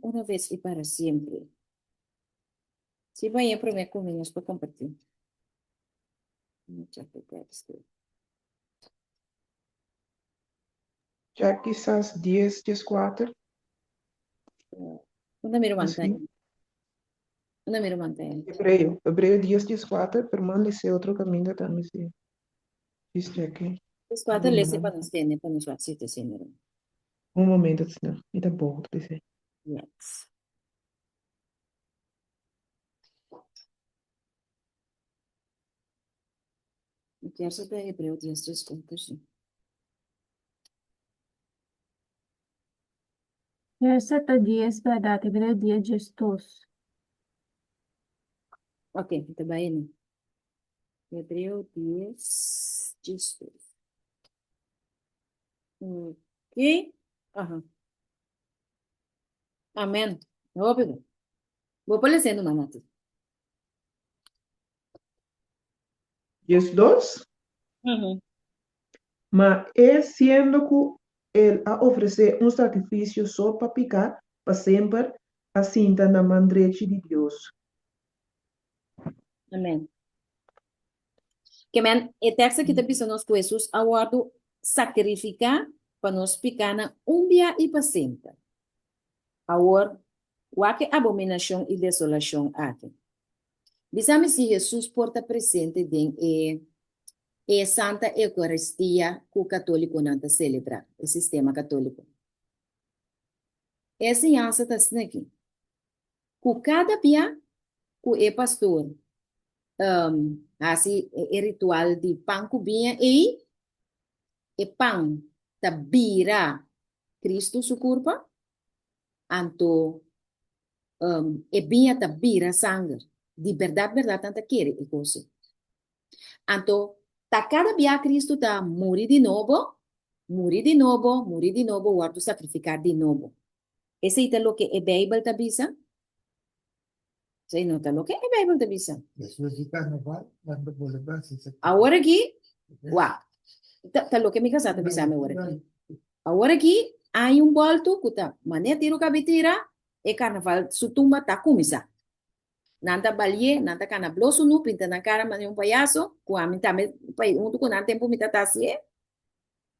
Una vez y para siempre. Si voy a prometer con niños para compartir. Já quizás 10, 4. Una miro Assim. mantém. Una miro mantém. Hebreu 10, 4, permanece outro caminho também. Diz aqui. Os quatro lê para nós ter, para nós fazer esse número. Um momento, senão. E tá bom, dizer. Yes. Eu quero saber Hebreu 10, 4, sim. receta 10, ¿verdad? Hebreo 10, gestos. Ok, está bien. Hebreo 10, Jesus. Ok. Ajá. Amén. Rápido. Voy aparecendo, manate. Yes, 2. Mas es siendo que él a ofrecer un sacrificio só para picar, para sempre, assim está na mandreche de Deus. Amém. Que men, e texto que te pisa nos que Jesus aguardo sacrificar para nos picar na dia e para sempre. Agora, o que abominação e desolação aqui. Bisame se Jesus porta presente em Santa Eucaristia que o católico não celebra, o sistema católico. Essa ensinança está aqui. Que cada dia que é pastor, assim, é ritual de pão cubinha e pão ta bira Cristo su curpa, anto e binha ta bira sangue. De verdade, tanta querer e coisa. Anto, ta cada dia Cristo ta morrer de novo, guardo sacrificar de novo. Esse é o que a Bíblia ta bisa. Sei não tá o que a Bíblia ta bisa. Después de carnaval, cuando volverá, Agora aqui, uau, tá o que me casa ta bisa me agora aqui. Agora aqui, há volto que tá, mané tiro cabitira, e carnaval su tumba tá começar. Nanta balye, nanta cana bloso nu, pinta na cara, mas um palhaço, com a minha também, com nanta tempo me tá assim.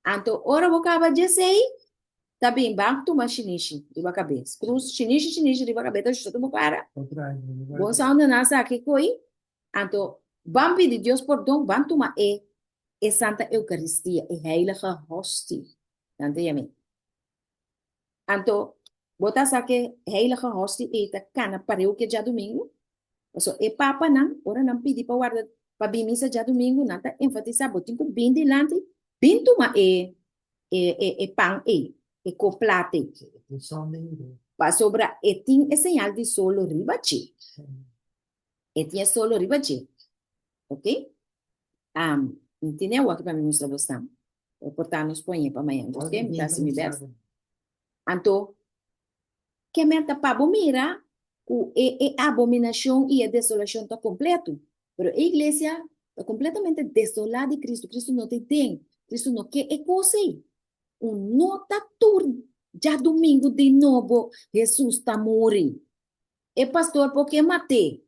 Anto, ora vou acabar de sei, tá bem, banco tu mas chinichi, de ba cabeça. Cruz, chinichi, de ba cabeça, justo tu cara. Bom sound na nasa aqui coi. Anto, bambi de Deus perdão, bantu ma é Santa Eucaristia, é heilige hostie. Nanta yami. Anto, bota saque heilige hostie eta cana pareu que já domingo. So, e papa não, ora não pedi para guardar para bem missa já domingo, não tá enfatizar, botin com bem delante, bem tuma pão e coplate. Para sobra, e tem señal de solo ribachi. E tinha solo ribachi. Ok? Entendeu o que para mim nos está o portar-nos põe para amanhã, ok? Me dá se me ver. Anto, que merda para mira, a abominação e a desolação está completo. Pero a igreja está completamente desolada de Cristo. Cristo não tem. Cristo não quer coisa. Nota turno. Já domingo de novo, Jesus está morrendo. E pastor, porque matei?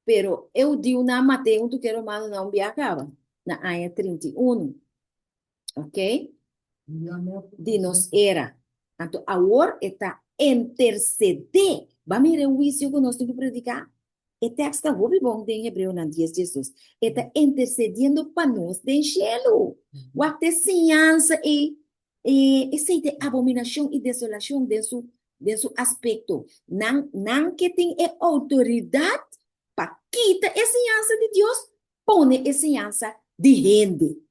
Pero eu digo na matei, tu quero mais não me acaba. Na área 31. Ok? De nos era. Então, agora está interceder. Vamos ver o juízo que nós temos que predicar. O texto é muito bom em Hebreu, na dias de Jesus. Está intercedendo para nós do céu. O ato de ciência esse de abominação e desolação desse aspecto. Não que tem autoridade para quitar a ciência de Deus, põe a ciência de gente.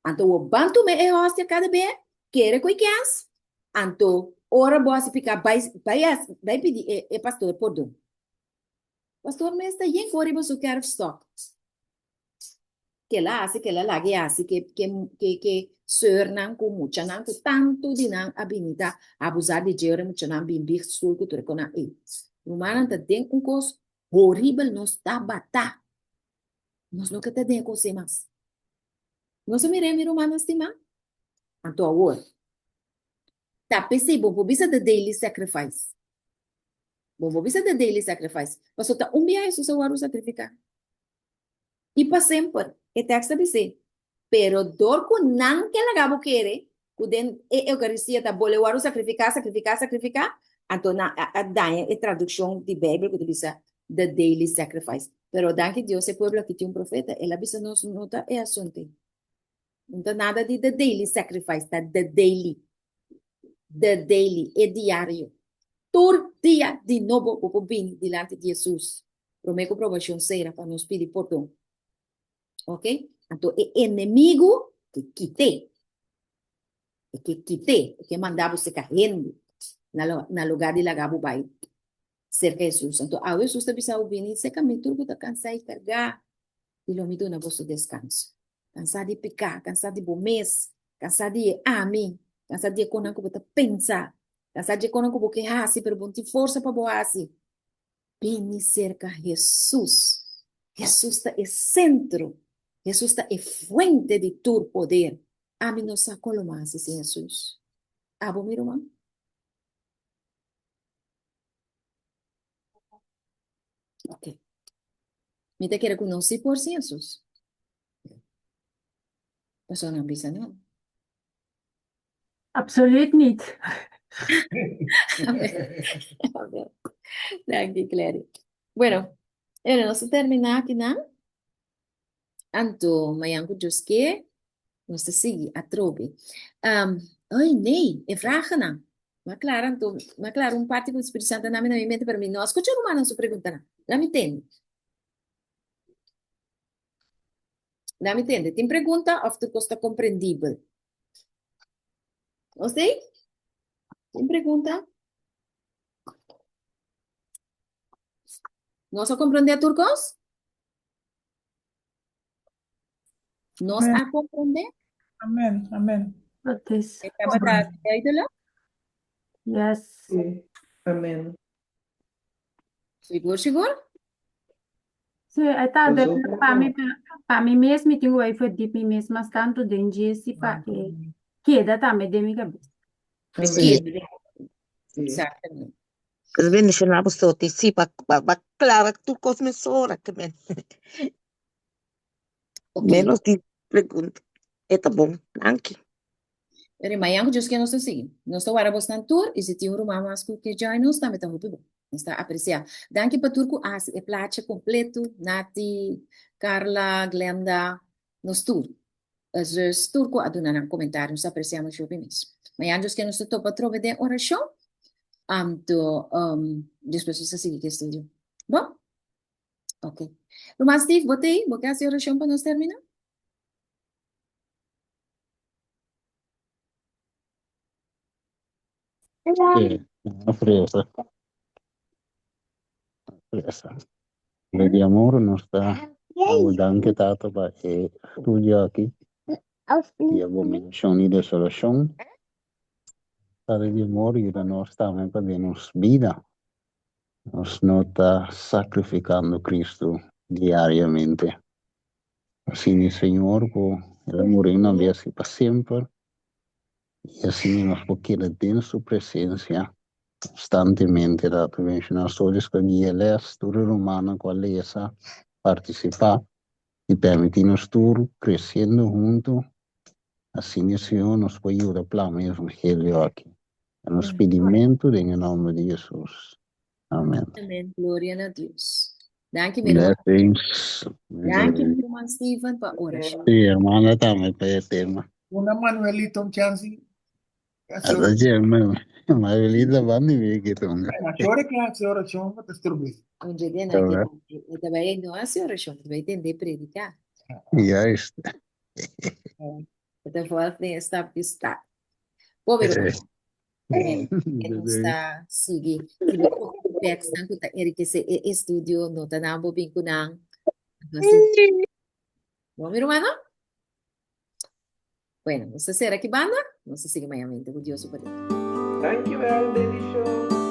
Então, o banto me é hóstia cada vez, quer que queres. Então, ora boa se ficar, vai pedir e pastor perdão. Pastor, mas está bem corre você quer stock. Que lá que sör nan com mucha nan com tanto de nan abinita abusar de dinheiro mucha nan bim big sul que tu recona humana tá tem coisa horrível nos tá batá. Nós nunca tá tem coisa mais. Nós miremos humana estima. Então agora tá pensei bom bisa the daily sacrifice. Bom bisa the daily sacrifice. Mas tá dia isso só o sacrificar. E para sempre, é texto dizer. Pero dor com não que ela gabo querer, que a Eucaristia tá bole o sacrificar. Então a daia é tradução de Bíblia que diz the daily sacrifice. Pero danke Deus, o povo que tinha profeta, ela disse nos nota é assunto. Não tá nada de the daily sacrifice, tá the daily é diário. Todo dia de novo o bem diante de Jesus. Prometo provação será para nos pedir perdão. Ok? Então, é inimigo que quitei. É que mandava você correndo. na lugar de lagabu bai cerca de Jesus. Então, a Jesus está bisau bini, se kami turbo tá cansado de cargar, e lo mido na vosso descanso. Cansado de picar, cansado de bomes, cansado de ami, cansado de conan que bota pensar, cansado de conan que boque hasi, pero bom força para boasi. Bini cerca Jesus. Jesus está é centro. Jesus está é fuente de tu poder. Ami nos sacou mais Jesus. Abo, meu irmão? Ok. Me te quiere conocer por Jesus. Pastor não bisa não. Absoluut niet. Amén. Danke, Clary. Bueno, nós terminar aqui, não? Anto, mayango Joske, nós seguir a trobe. Ai, nee, vragen não. Maar claro, Anto, maar claro, parte do Espírito Santo na minha mente para mim. Não, escuta uma na sua pergunta, não. Dá me entende? Dá me entende? Tem pergunta ou tu está compreendível? Você? Tem pergunta? Nós a compreender turcos? Nós Amen. a compreender? Amen. Amen. Dat is. Estava duidelijk? Yes. Sim. Amém. Seguro, seguro? So, I thought that Pastor, para mim mesmo, eu tenho aí verdiep me mesmo, mas tanto de se para que dá também de minha cabeça. Sì, Exatamente. sveni se na postoti, sì, pa clara tu cos mesora que men. Ok. Menos di pregunta. E tá bom, anche. Pero mañana yo que no sé si. No está ahora bastante tour y si tiene un rumah más que ya no está, me está muy bom. Está apreciado. Danke para turco, el plaatje completo. Nati, Carla, Glenda, nos tour. Dus turco a donar un comentario, nos apreciamos yo mismo. Mañana yo que no se topa trove de oración. Después se sigue que estudio. Bom? Ok. Rumah Steve, botei, vou hacer oración para nos terminar. Sì, una presa, presa. Di amore non sta anche tanto perché studio aqui e abominazioni di soluzione. Stare di amore e non sta per nos vida. Nos nota sacrificando Cristo diariamente. Assim o Senhor, ele morreu na vez para sempre. E assim nós podemos ter sua presença constantemente da prevenção stories que ele é história romana qual é essa participar e permitir-nos tudo crescendo junto assim o Senhor nos pode ajudar a planar o evangelho aqui nos pedimento em nome de Jesus amém. Amém, glória a Deus. Danke, meu irmão. Blessings. Danke, meu irmão Steven, para oração. Sí, hermana, también para el tema. Una Manuelito chance. Hasta ya me velita van y vi que tonga. Chore que hace oración para destruir. Um dia na que eu também não hace oração, também entender predicar. Ya está. Então, fala tem esta pista. Bom, meu irmão. Amém. Não está seguir. Se você pensa que tá enriquecer estudio, não tá na bobin ko nang. Bom, meu irmão. Bueno, no sé, ¿será que banda? No sé si que me llamen, Dios su poder. Dankjewel, bendición.